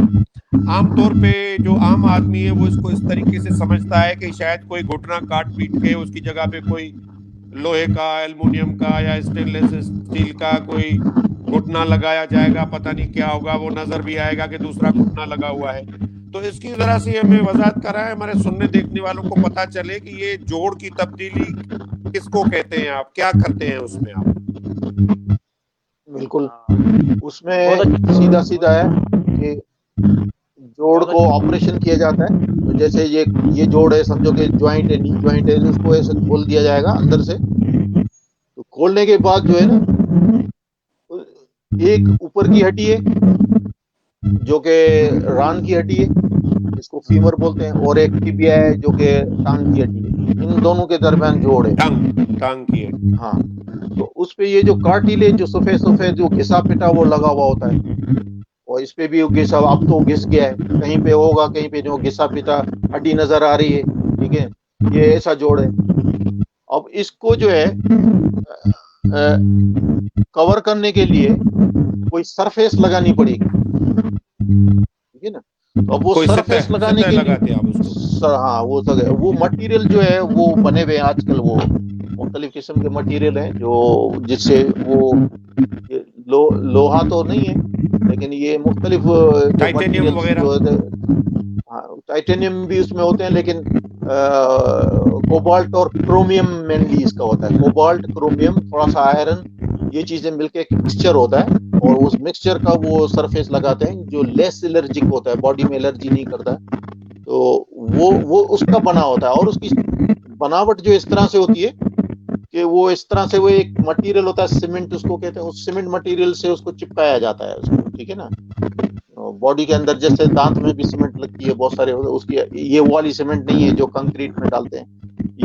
عام طور پہ جو عام آدمی ہے وہ اس کو اس طریقے سے سمجھتا ہے کہ شاید کوئی گھٹنا کاٹ پیٹ کے اس کی جگہ پہ کوئی لوہے کا، ایلومینیم کا یا اسٹین لیس اسٹیل کا کوئی گھٹنا لگایا جائے گا، پتہ نہیں کیا ہوگا، وہ نظر بھی آئے گا کہ دوسرا گھٹنا لگا ہوا ہے. تو اس کی ذرا سی ہمیں وضاحت کرائیں، ہمارے سننے دیکھنے والوں کو پتہ چلے کہ یہ جوڑ کی تبدیلی کس کو کہتے ہیں، آپ کیا کرتے ہیں اس میں آپ.
بالکل، اس میں سیدھا ہے کہ جوڑ کو آپریشن کیا جاتا ہے. تو جیسے یہ جوڑ ہے، سمجھو کہ جوائنٹ ہے، نی جوائنٹ ہے، اس کو ایسے کھول دیا جائے گا اندر سے. تو کھولنے کے بعد جو ہے نا ایک اوپر کی ہڈی ہے جو کہ ران کی ہڈی ہے، جس کو فیمر بولتے ہیں، اور ایک ٹبیا ہے جو کہ ٹانگ کی ہڈی ہے. ان دونوں کے درمیان جوڑ ہے،
ٹانگ کی ہڈی.
ہاں. تو اس پہ یہ جو کارٹیلیج جو سفید جو گھسا پٹا وہ لگا ہوا ہوتا ہے، اور اس پہ بھی گھسا، اب تو گھس گیا ہے، کہیں پہ ہوگا، کہیں پہ جو گھسا پٹا ہڈی نظر آ رہی ہے، ٹھیک ہے. یہ ایسا جوڑ ہے. اب اس کو جو ہے کور کرنے کے لیے کوئی سرفیس لگانی پڑے گی، ٹھیک ہے نا. اب وہ سرفیس لگانے کے لیے وہ مٹیریل جو ہے وہ بنے ہوئے آج کل وہ مختلف قسم کے مٹیریل ہیں جو جس سے وہ لوہا تو نہیں ہے لیکن یہ مختلف
ٹائٹینیم وغیرہ،
ٹائٹینیم بھی اس میں ہوتے ہیں، لیکن کوبالٹ اور کرومیم مینلی اس کا ہوتا ہے. کوبالٹ، کرومیم، تھوڑا سا آئرن، یہ چیزیں مل کے ایک مکسچر ہوتا ہے، اور اس مکسچر کا وہ سرفیس لگاتے ہیں جو لیس الرجک ہوتا ہے، باڈی میں الرجی نہیں کرتا. تو وہ اس کا بنا ہوتا ہے، اور اس کی بناوٹ جو اس طرح سے ہوتی ہے کہ وہ اس طرح سے وہ ایک مٹیریل ہوتا ہے سیمنٹ اس کو کہتے ہیں، اس سیمنٹ مٹیریل سے اس کو چپکایا جاتا ہے اس کو، ٹھیک ہے نا. باڈی کے اندر جیسے دانت میں بھی سیمنٹ لگتی ہے بہت سارے، اس کی یہ والی سیمنٹ نہیں ہے جو کنکریٹ میں ڈالتے ہیں،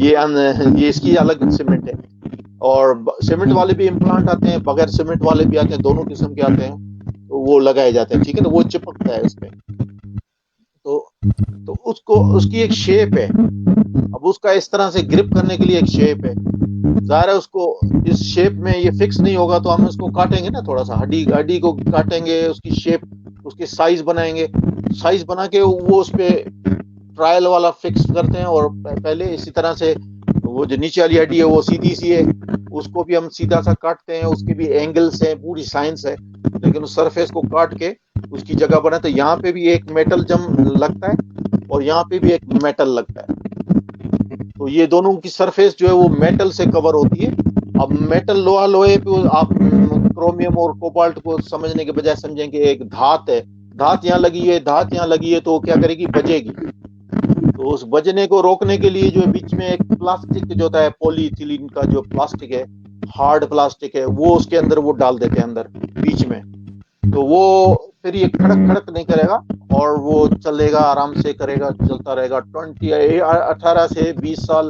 یہ اس کی الگ سیمنٹ ہے. اور سیمنٹ والے بھی امپلانٹ آتے ہیں، بغیر سیمنٹ والے بھی آتے ہیں، دونوں قسم کے آتے ہیں. تو وہ لگائے جاتے ہیں، ٹھیک ہے نا. وہ چپکتا ہے اس پہ. تو اس کی ایک شیپ ہے. اب اس کا اس طرح سے گرپ کرنے کے لیے ایک شیپ ہے. ظاہر ہے اس کو اس شیپ میں یہ فکس نہیں ہوگا تو ہم اس کو کاٹیں گے نا، تھوڑا سا ہڈی کو کاٹیں گے، اس کی شیپ، اس کی سائز بنائیں گے. سائز بنا کے وہ اس پہ ٹرائل والا فکس کرتے ہیں. اور پہلے اسی طرح سے وہ جو نیچے والی ہڈی ہے وہ سیدھی سی ہے، اس کو بھی ہم سیدھا سا کاٹتے ہیں، اس کے بھی اینگلز ہیں، پوری سائنس ہے. لیکن اس سرفیس کو کاٹ کے اس کی جگہ بناتے ہیں. یہاں پہ بھی ایک میٹل جم لگتا ہے اور یہاں پہ بھی ایک میٹل لگتا ہے. تو یہ دونوں کی سرفیس جو ہے وہ میٹل سے کور ہوتی ہے. اب میٹل لوہے پہ آپ کرومیم اور کوبالٹ کو سمجھنے کے بجائے سمجھیں کہ ایک دھات ہے، دھات یہاں لگی ہے تو کیا کرے گی؟ بجے گی. تو اس بجنے کو روکنے کے لیے جو بیچ میں ایک پلاسٹک جو ہوتا ہے، پولی ایتھیلین کا جو پلاسٹک ہے، ہارڈ پلاسٹک ہے، وہ اس کے اندر وہ ڈال دیتے ہیں اندر بیچ میں. تو وہ پھر یہ کھڑک نہیں کرے گا اور وہ چلے گا، آرام سے کرے گا، چلتا رہے گا. 18 سے 20 سال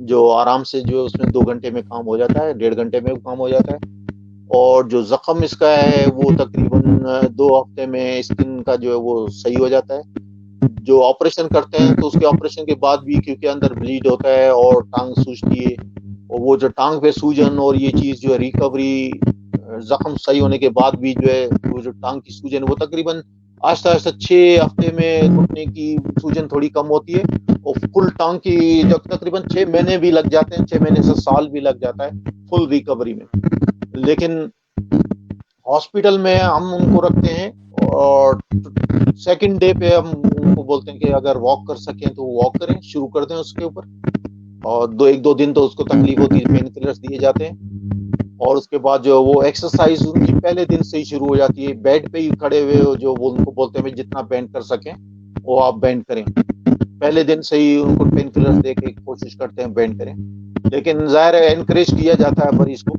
جو آرام سے جو اس میں 2 گھنٹے میں کام ہو جاتا ہے, 1.5 گھنٹے میں کام ہو جاتا ہے. اور جو زخم اس کا ہے وہ تقریباً 2 ہفتے میں اسکن کا جو ہے وہ صحیح ہو جاتا ہے. جو آپریشن کرتے ہیں تو اس کے آپریشن کے بعد بھی کیونکہ اندر بلیڈ ہوتا ہے اور ٹانگ سوجتی ہے, اور وہ جو ٹانگ پہ سوجن اور یہ چیز جو ہے ریکوری, زخم صحیح ہونے کے بعد بھی جو ہے وہ جو ٹانگ کی سوجن وہ تقریباً آہستہ آہستہ 6 ہفتے میں گھٹنے کی سوجن تھوڑی کم ہوتی ہے, اور فل ٹانگ کی جو تقریباً 6 مہینے بھی لگ جاتے ہیں, 6 مہینے سے سال بھی لگ جاتا ہے فل ریکوری میں. لیکن ہاسپٹل میں ہم ان کو رکھتے ہیں اور سیکنڈ ڈے پہ ہم ان کو بولتے ہیں کہ اگر واک کر سکیں تو واک کریں, شروع کر دیں اس کے اوپر, اور 2 دن تو اس کو تکلیف ہوتی ہے, پین کلرز دیے جاتے ہیں, اور اس کے بعد جو وہ ایکسرسائز ان کی پہلے دن سے ہی شروع ہو جاتی ہے. بیڈ پہ ہی کھڑے ہوئے جو وہ ان کو بولتے ہیں جتنا بینڈ کر سکیں وہ آپ بینڈ کریں, پہلے دن سے ہی ان کو پین کلرز دے کے کوشش کرتے ہیں بینڈ کریں. لیکن ظاہر ہے انکریج کیا جاتا ہے مریض کو,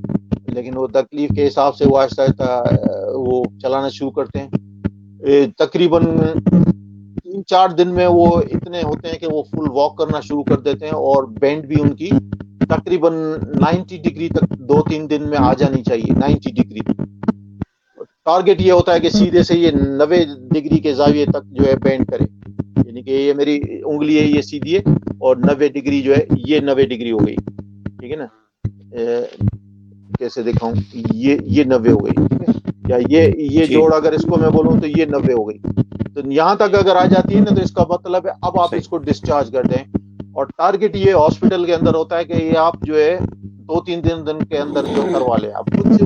لیکن وہ تکلیف کے حساب سے وہ آہستہ آہستہ وہ چلانا شروع کرتے ہیں. تقریباً 3-4 دن میں وہ اتنے ہوتے ہیں کہ وہ فل واک کرنا شروع کر دیتے ہیں, اور بینڈ بھی ان کی تقریباً 90 ڈگری تک 2-3 دن میں آ جانی چاہیے. 90 ڈگری ٹارگیٹ یہ ہوتا ہے کہ سیدھے سے یہ 90 ڈگری کے زاویے تک جو ہے بینڈ کرے, یعنی کہ یہ میری انگلی ہے یہ سیدھی ہے اور 90 ڈگری جو ہے یہ 90 ڈگری ہو گئی, ٹھیک ہے نا, کیسے دکھاؤں, یہ 90 ہو گئی, ٹھیک ہے, یا یہ
جی
جوڑ اگر اس کو میں بولوں تو یہ 90 ہو گئی. تو یہاں تک اگر آ جاتی ہے نا تو اس کا مطلب ہے اب آپ اس کو ڈسچارج کر دیں. اور ٹارگیٹ یہ ہاسپٹل کے اندر ہوتا ہے کہ یہ آپ جو ہے 2-3 دن کے اندر جو کروا لیں. اب کچھ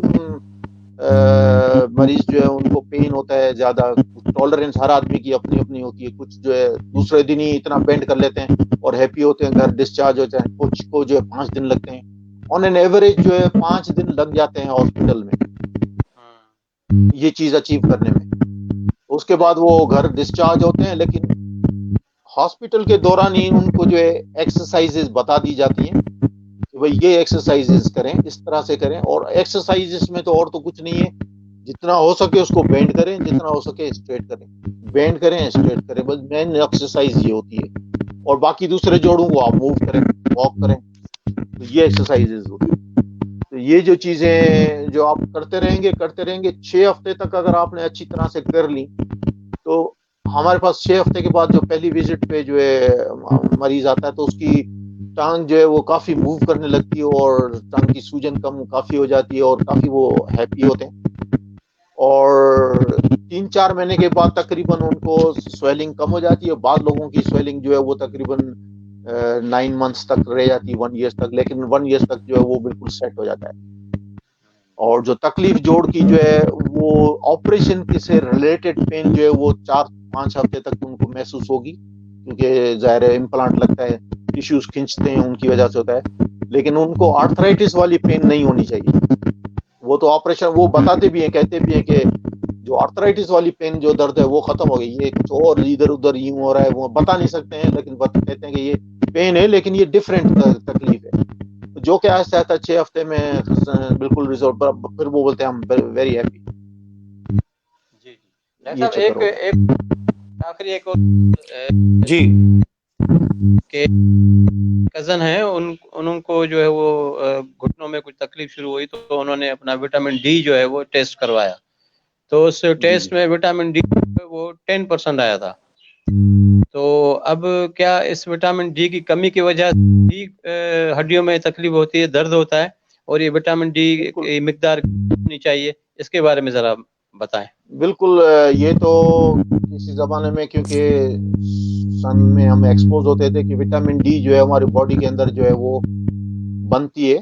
مریض جو ہے ان کو پین ہوتا ہے زیادہ, ٹالرنس ہر آدمی کی اپنی اپنی ہوتی ہے, کچھ جو ہے دوسرے دن ہی اتنا بینڈ کر لیتے ہیں اور ہیپی ہوتے ہیں, گھر ڈسچارج ہوتے ہیں. کچھ کو جو ہے 5 دن لگتے ہیں, آن این ایوریج جو ہے 5 دن لگ جاتے ہیں ہاسپٹل میں یہ چیز اچیو کرنے میں. اس کے بعد وہ گھر ڈسچارج ہوتے ہیں, لیکن ہاسپٹل کے دوران ہی ان کو جو ہے ایکسرسائزز بتا دی جاتی ہیں کہ بھائی یہ ایکسرسائزز کریں, اس طرح سے کریں. اور ایکسرسائزز میں تو اور تو کچھ نہیں ہے, جتنا ہو سکے اس کو بینڈ کریں, جتنا ہو سکے اسٹریٹ کریں, بینڈ کریں اسٹریٹ کریں, بس مین ایکسرسائز یہ ہوتی ہے. اور باقی دوسرے جوڑوں کو آپ موو کریں, واک کریں, تو یہ ایکسرسائزز ہوتی ہے. تو یہ جو چیزیں جو آپ کرتے رہیں گے 6 ہفتے تک اگر آپ نے اچھی طرح سے کر لی تو ہمارے پاس 6 ہفتے کے بعد جو پہلی وزٹ پہ جو ہے مریض آتا ہے تو اس کی ٹانگ جو ہے وہ کافی موو کرنے لگتی ہے, اور ٹانگ کی سوجن کم کافی ہو جاتی ہے, اور کافی وہ ہیپی ہوتے ہیں. اور 3-4 مہینے کے بعد تقریباً ان کو سویلنگ کم ہو جاتی ہے. بعض لوگوں کی سویلنگ جو ہے وہ تقریباً 9 منتھس تک رہ جاتی ہے, 1 ایئر تک, لیکن 1 ایئر تک جو ہے وہ بالکل سیٹ ہو جاتا ہے. اور جو تکلیف جوڑ کی جو ہے وہ آپریشن سے ریلیٹڈ پین جو ہے وہ 4-5 ہفتے تک ان کو محسوس ہوگی, کیونکہ ظاہر امپلانٹ لگتا ہے, ٹیشوز کھینچتے ہیں, ان کی وجہ سے ہوتا ہے. لیکن ان کو آرتھرائٹس والی پین نہیں ہونی چاہیے. وہ تو آپریشن وہ بتاتے بھی ہیں, کہتے بھی ہیں کہ جو آرتھرائٹس والی پین جو درد ہے وہ ختم ہو گئی, یہ کچھ اور ادھر ادھر یوں ہو رہا ہے وہ بتا نہیں سکتے ہیں, لیکن کہتے ہیں کہ یہ پین ہے لیکن یہ ڈفرینٹ تکلیف ہے, جو کہ آہستہ آہستہ 6 ہفتے میں بالکل ریزولٹ, پھر وہ بولتے ہیں ہم ویری ہیپی.
جی ڈاکٹر صاحب ایک آخری ایک
جی
کہ کزن ہیں ان کو جو ہے وہ گھٹنوں میں کچھ تکلیف شروع ہوئی تو انہوں نے اپنا وٹامن ڈی جو ہے وہ ٹیسٹ کروایا, تو اس ٹیسٹ میں وٹامن ڈی وہ 10% آیا تھا. تو اب کیا اس وٹامن ڈی کی کمی کی وجہ سے ہڈیوں میں تکلیف ہوتی ہے, درد ہوتا ہے, اور یہ وٹامن ڈی کی مقدار ہونی چاہیے, اس کے بارے میں ذرا بتائیں.
بالکل, یہ تو کسی زمانے میں کیونکہ سن میں ہم ایکسپوز ہوتے تھے کہ وٹامن ڈی جو ہے ہماری باڈی کے اندر جو ہے وہ بنتی ہے,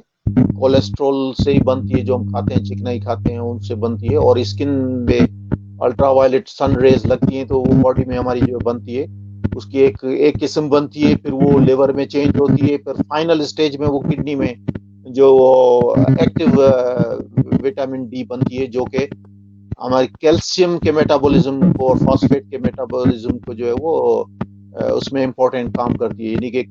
کولیسٹرول سے ہی بنتی ہے, جو ہم کھاتے ہیں چکنائی کھاتے ہیں ان سے بنتی ہے, اور اسکن میں الٹرا وائلٹ سن ریز لگتی ہیں تو وہ باڈی میں ہماری جو بنتی ہے اس کی ایک قسم بنتی ہے, پھر وہ لیور میں چینج ہوتی ہے, پھر فائنل اسٹیج میں وہ کڈنی میں جو ایکٹیو وٹامن ڈی بنتی ہے, جو کہ ہمارے کیلشیم کے میٹابولزم کو اور فاسفیٹ کے میٹابولزم کو جو ہے وہ اس میں امپورٹنٹ کام کرتی ہے. یعنی کہ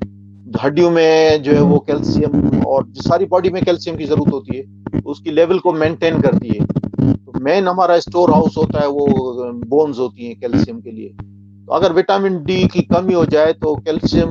ہڈیوں میں جو ہے وہ کیلشیم, اور ساری باڈی میں کیلشیم کی ضرورت ہوتی ہے, اس کی لیول کو مینٹین کرتی ہے. تو مین ہمارا اسٹور ہاؤس ہوتا ہے وہ بونز ہوتی ہیں کیلشیم کے لیے. تو اگر وٹامن ڈی کی کمی ہو جائے تو کیلشیم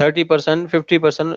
30%, 50%,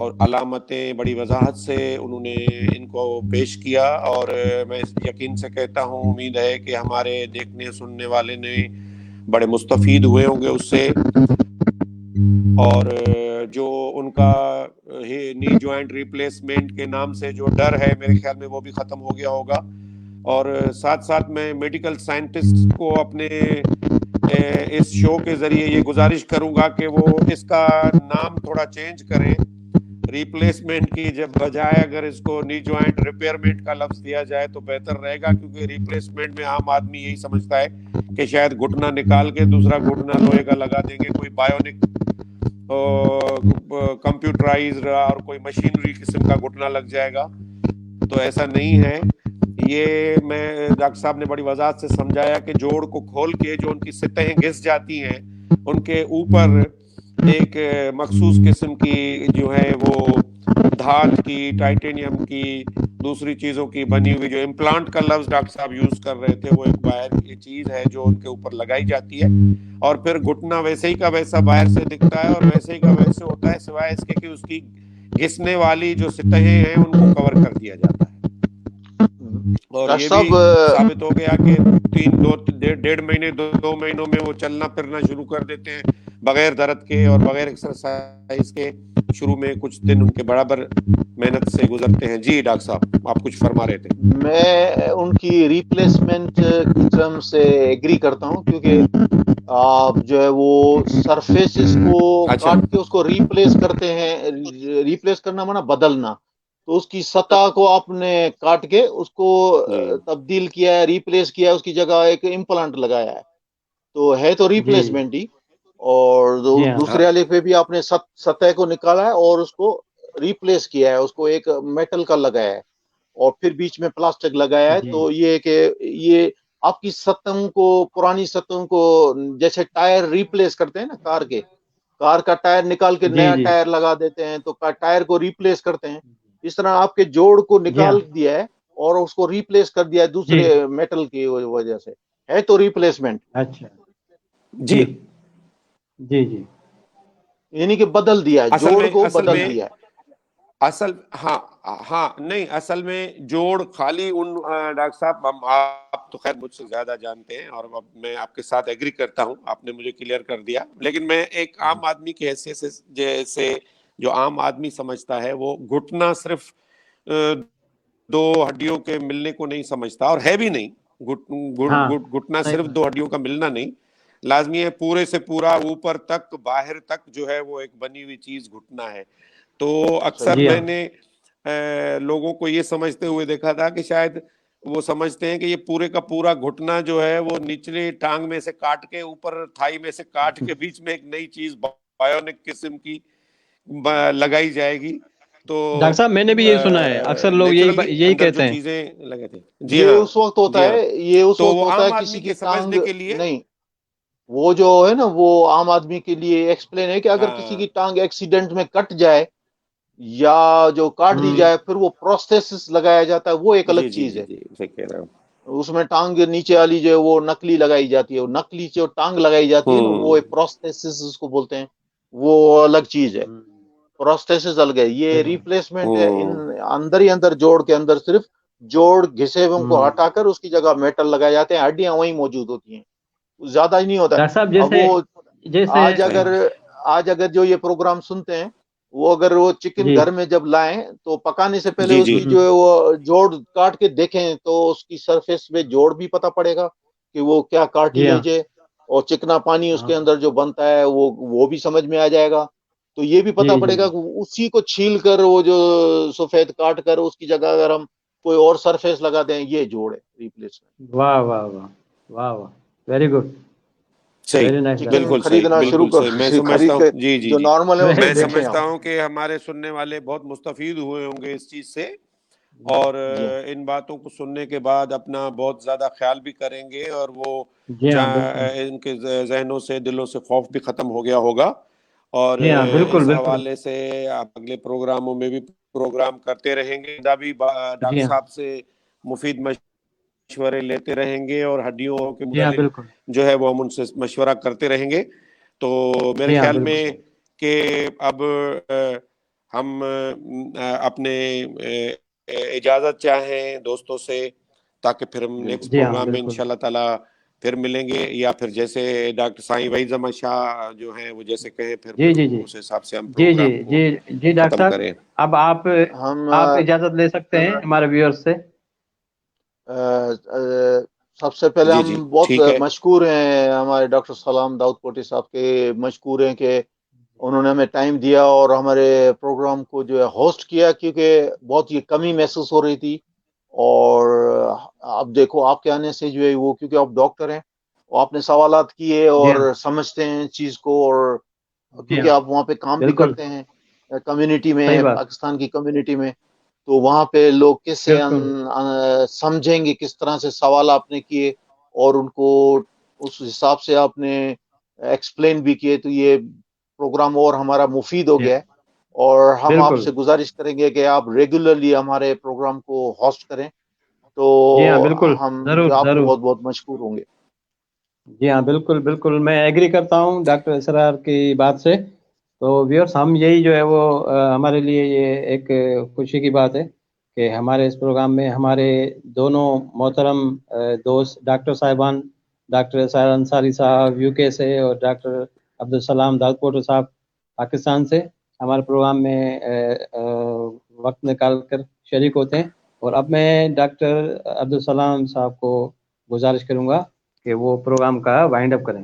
اور علامتیں بڑی وضاحت سے انہوں نے ان کو پیش کیا، اور میں یقین سے کہتا ہوں، امید ہے کہ ہمارے دیکھنے سننے والے نے بڑے مستفید ہوئے ہوں گے اس سے، اور جو ان کا نی جوائنٹ ریپلیسمنٹ کے نام سے جو ڈر ہے میرے خیال میں وہ بھی ختم ہو گیا ہوگا۔ اور ساتھ ساتھ میں میڈیکل سائنٹسٹ کو اپنے اس شو کے ذریعے یہ گزارش کروں گا کہ وہ اس کا نام تھوڑا چینج کریں، ریپلیسمنٹ کی جب بجائے اگر اس کو نی جوائنٹ ریپیئرمنٹ کا لفظ دیا جائے تو بہتر رہے گا، کیونکہ ریپلیسمنٹ میں عام آدمی یہی سمجھتا ہے کہ شاید گھٹنا نکال کے دوسرا گھٹنا لوہے کا لگا دیں گے، کوئی بایونک کمپیوٹرائز اور کوئی مشینری قسم کا گھٹنا لگ جائے گا، تو ایسا نہیں ہے۔ یہ میں ڈاکٹر صاحب نے بڑی وضاحت سے سمجھایا کہ جوڑ کو کھول کے جو ان کی سطحیں گھس جاتی ہیں ان کے اوپر ایک مخصوص قسم کی جو ہے وہ دھات کی، ٹائٹینیم کی، دوسری چیزوں کی بنی ہوئی، جو امپلانٹ کا لفظ ڈاکٹر صاحب یوز کر رہے تھے، وہ ایک باہر کی چیز ہے جو ان کے اوپر لگائی جاتی ہے، اور پھر گھٹنا ویسے ہی کا ویسا باہر سے دکھتا ہے اور ویسے ہی کا ویسے ہوتا ہے، سوائے اس کے کہ اس کی گھسنے والی جو سطحیں ہیں ان کو کور کر دیا جاتا ہے۔ اور یہ بھی ثابت ہو گیا کہ 1.5 مہینے 2 مہینوں میں وہ چلنا پھرنا شروع کر دیتے ہیں بغیر درد کے اور بغیر ایکسرسائز کے۔ شروع میں کچھ دن ان کے برابر محنت سے گزرتے ہیں۔ جی ڈاکٹر صاحب آپ کچھ فرما رہے تھے۔
میں ان کی ریپلیسمنٹ کی ٹرم سے ایگری کرتا ہوں، کیونکہ آپ جو ہے وہ سرفیسز کو کاٹ کے اس کو ریپلیس کرتے ہیں۔ ریپلیس کرنا مانا بدلنا، تو اس کی سطح کو آپ نے کاٹ کے اس کو تبدیل کیا ہے، ریپلیس کیا ہے، اس کی جگہ ایک امپلانٹ لگایا ہے، تو ہے تو ریپلیسمنٹ ہی۔ اور دوسرے والے پہ بھی آپ نے سطح کو نکالا ہے اور اس کو ریپلیس کیا ہے، اس کو ایک میٹل کا لگایا ہے اور پھر بیچ میں پلاسٹک لگایا ہے، تو یہ کہ یہ آپ کی سطحوں کو، پرانی سطحوں کو، جیسے ٹائر ریپلیس کرتے ہیں نا، کار کا ٹائر نکال کے نیا ٹائر لگا دیتے ہیں تو ٹائر کو ریپلیس کرتے ہیں، اس طرح آپ کے جوڑ کو نکال دیا ہے اور اس کو ریپلیس کر دیا ہے دوسرے میٹل کی وجہ سے، ہے تو ریپلیسمنٹ۔
اچھا جی جی جی،
یعنی کہ بدل دیا ہے، جوڑ کو بدل دیا ہے۔
اصل میں جوڑ خالی ان ڈاکٹر صاحب، آپ تو خیر مجھ سے زیادہ جانتے ہیں اور میں آپ کے ساتھ ایگری کرتا ہوں، آپ نے مجھے کلیئر کر دیا، لیکن میں ایک عام آدمی کی حیثیت سے، جیسے جو عام آدمی سمجھتا ہے، وہ گھٹنا صرف 2 ہڈیوں کے ملنے کو نہیں سمجھتا، اور ہے بھی نہیں، گھٹنا صرف 2 ہڈیوں کا ملنا نہیں لازمی ہے، پورے سے پورا اوپر تک باہر تک جو ہے وہ ایک بنی ہوئی چیز گھٹنا ہے۔ تو اکثر میں نے لوگوں کو یہ سمجھتے ہوئے دیکھا تھا کہ شاید وہ سمجھتے ہیں کہ یہ پورے کا پورا گھٹنا جو ہے وہ نچلے ٹانگ میں سے کاٹ کے اوپر تھائی میں سے کاٹ کے بیچ میں ایک نئی چیز بایونک قسم کی لگائی جائے گی۔ تو
ڈاکٹر صاحب میں نے بھی یہ سنا ہے، اکثر لوگ یہی کہتے ہیں،
چیزیں لگے تھے۔ جی
یہ
ہاں،
اس وقت ہوتا ہے، یہ اس وقت ہوتا ہے کسی کی ٹانگ
کے لیے
نہیں، وہ جو ہے نا وہ عام آدمی کے لیے ایکسپلین ہے کہ اگر کسی کی ٹانگ ایکسیڈنٹ میں کٹ جائے یا جو کاٹ دی جائے، پھر وہ پروستھیسس لگایا جاتا ہے، وہ ایک الگ چیز ہے۔ اس میں ٹانگ نیچے والی جو ہے وہ نکلی لگائی جاتی ہے، وہ نکلی جو ٹانگ لگائی جاتی ہے نا، وہ پروستھیسس اس کو بولتے ہیں، وہ الگ چیز ہے، پروستھیسس الگ ہے۔ یہ ریپلیسمنٹ ہے، اندر ہی اندر جوڑ کے اندر صرف جوڑ گھسے ہوئے کو ہٹا کر اس کی جگہ میٹل لگائے جاتے ہیں، ہڈیاں وہیں موجود ہوتی ہیں، زیادہ ہی نہیں ہوتا۔ اب وہ آج اگر جو یہ پروگرام سنتے ہیں، وہ اگر وہ چکن گھر میں جب لائیں تو پکانے سے پہلے اس کی جو ہے وہ جوڑ کاٹ کے دیکھیں تو اس کی سرفیس پہ جوڑ بھی پتہ پڑے گا کہ وہ کیا کارٹیلیج ہے، اور چکنا پانی اس کے اندر جو بنتا ہے وہ بھی سمجھ میں آ جائے گا۔ تو یہ بھی پتہ پڑے گا کہ اسی کو چھیل کر وہ جو سفید کاٹ کر اس کی جگہ اگر ہم کوئی اور سرفیس لگا دیں، یہ جوڑ ہے ریپلیسمنٹ۔
واہ واہ واہ واہ واہ، ویری گڈ،
صحیح، بالکل
خریدنا شروع کر،
میں سمجھتا ہوں، جی
جو نارمل ہے
میں سمجھتا ہوں کہ ہمارے سننے والے بہت مستفید ہوئے ہوں گے اس چیز سے، اور ان باتوں کو سننے کے بعد اپنا بہت زیادہ خیال بھی کریں گے، اور وہ ان کے ذہنوں سے، دلوں سے خوف بھی ختم ہو گیا ہوگا، اور اس حوالے سے آپ اگلے پروگراموں میں بھی پروگرام کرتے رہیں گے، ڈاکٹر صاحب سے مفید مشورے لیتے رہیں گے، اور ہڈیوں کے متعلق جو ہے وہ ہم ان سے مشورہ کرتے رہیں گے۔ تو میرے خیال میں کہ اب ہم اپنے اجازت چاہیں دوستوں سے، تاکہ پھر ہم نیکسٹ
جی ہاں
پروگرام میں
بالکل
انشاءاللہ تعالی پھر ملیں گے، یا پھر جیسے ڈاکٹر سائیں وحید زمان شاہ جو ہیں وہ جیسے کہیں پھر
جی جی جی
اس حساب سے ہم
جی جی
پروگرام کو
جی جی ڈاکٹر
ختم
صاحب،
کریں۔
اب آپ
ہم
اجازت لے سکتے ہیں ہمارے ویورز سے۔
سب سے پہلے
جی جی
ہم بہت
ٹھیک ہے۔
مشکور ہیں ہمارے ڈاکٹر سلام داؤد کوٹی صاحب کے، مشکور ہیں کہ انہوں نے ہمیں ٹائم دیا اور ہمارے پروگرام کو جو ہے ہوسٹ کیا، کیونکہ بہت یہ کمی محسوس ہو رہی تھی۔ اور اب دیکھو آپ کے آنے سے جو ہے وہ، کیونکہ آپ ڈاکٹر ہیں، وہ آپ نے سوالات کیے
جی
اور
ہاں
سمجھتے ہیں چیز کو، اور
جی
کیونکہ
ہاں
آپ وہاں پہ کام بھی
بالکل
کرتے ہیں کمیونٹی
صحیح
میں،
بات،
پاکستان کی کمیونٹی میں، تو وہاں پہ لوگ کیسے
بالکل
سمجھیں گے، کس طرح سے سوال آپ نے کیے اور ان کو اس حساب سے آپ نے ایکسپلین بھی کیے، تو یہ پروگرام اور ہمارا مفید ہو
جی
گیا ہے۔ اور ہم آپ
بالکل،
سے گزارش کریں گے کہ آپ ریگولرلی ہمارے پروگرام کو ہوسٹ کریں، تو
جی ہاں بالکل،
ہم
ضرور
جو آپ کے
ضرور،
بہت بہت مشکور ہوں گے۔
جی ہاں بالکل بالکل، میں ایگری کرتا ہوں ڈاکٹر اسرار کی بات سے۔ تو ویورس، ہم یہی جو ہے وہ ہمارے لیے یہ ایک خوشی کی بات ہے کہ ہمارے اس پروگرام میں ہمارے دونوں محترم دوست ڈاکٹر صاحبان، ڈاکٹر اسرار انصاری صاحب یو کے سے اور ڈاکٹر عبدالسلام داؤد کوٹی صاحب پاکستان سے ہمارے پروگرام میں وقت نکال کر شریک ہوتے ہیں۔ اور اب میں ڈاکٹر عبدالسلام صاحب کو گزارش کروں گا کہ وہ پروگرام کا وائنڈ اپ کریں۔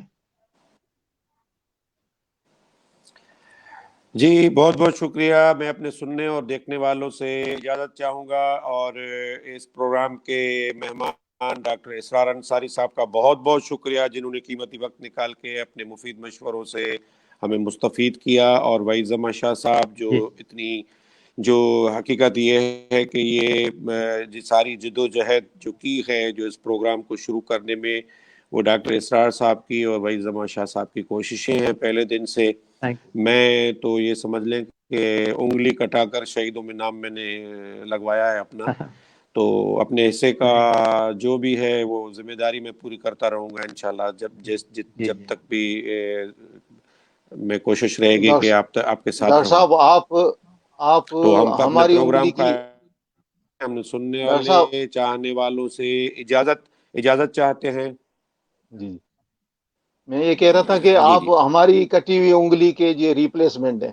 جی بہت بہت شکریہ۔ میں اپنے سننے اور دیکھنے والوں سے اجازت چاہوں گا، اور اس پروگرام کے مہمان ڈاکٹر اسرار انصاری صاحب کا بہت بہت شکریہ، جنہوں نے قیمتی وقت نکال کے اپنے مفید مشوروں سے ہمیں مستفید کیا، اور وحید زمان شاہ صاحب
جی
جو حقیقت یہ ہے کہ یہ ساری جد و جہد جو کی ہے، جو اس پروگرام کو شروع کرنے میں، وہ ڈاکٹر اسرار صاحب کی اور وحید زمان شاہ صاحب کی کوششیں ہیں پہلے دن سے۔
تھینک
میں تو یہ سمجھ لیں کہ انگلی کٹا کر شہیدوں میں نام میں نے لگوایا ہے اپنا،
یو۔
تو اپنے حصے کا جو بھی ہے وہ ذمہ داری میں پوری کرتا رہوں گا انشاءاللہ،
جی
جب
جی
تک بھی میں کوشش رہے گی کہ آپ کے ساتھ
ڈاکٹر
رہوں۔
صاحب آپ
تو ہم اپنے
ہماری انگلی
پروگرام
کی،
کا ہم سننے
ڈاکٹر صاحب
والے چاہنے والوں سے اجازت چاہتے ہیں۔
جی، میں یہ کہہ رہا تھا کہ
جی
آپ
جی
ہماری کٹی ہوئی انگلی کے یہ ریپلیسمنٹ ہیں۔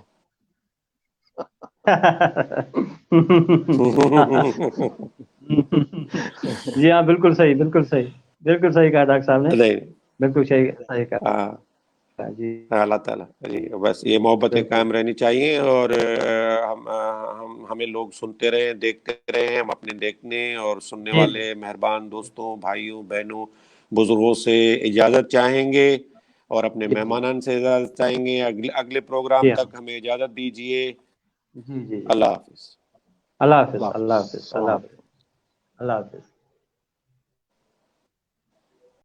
جی ہاں بالکل صحیح، بالکل صحیح، بالکل صحیح کہا ڈاکٹر صاحب نے،
نہیں،
بالکل صحیح صحیح کہا۔
ہاں،
جی
اللہ تعالیٰ جی، بس یہ محبتیں
بالکل
قائم رہنی چاہیے، اور ہمیں لوگ سنتے رہیں، دیکھتے رہیں۔ ہم اپنے دیکھنے اور سننے
جی
والے مہربان دوستوں، بھائیوں، بہنوں، بزرگوں سے اجازت چاہیں گے، اور اپنے
جی جی
مہمانان سے اجازت چاہیں گے۔ اگلے پروگرام
جی ہاں
تک ہمیں اجازت دیجیے۔
جی جی جی،
اللہ حافظ۔
اللہ حافظ،
اللہ
اللہ
حافظ،
حافظ،
السلام
اللہ
علیکم۔
حافظ، اللہ حافظ۔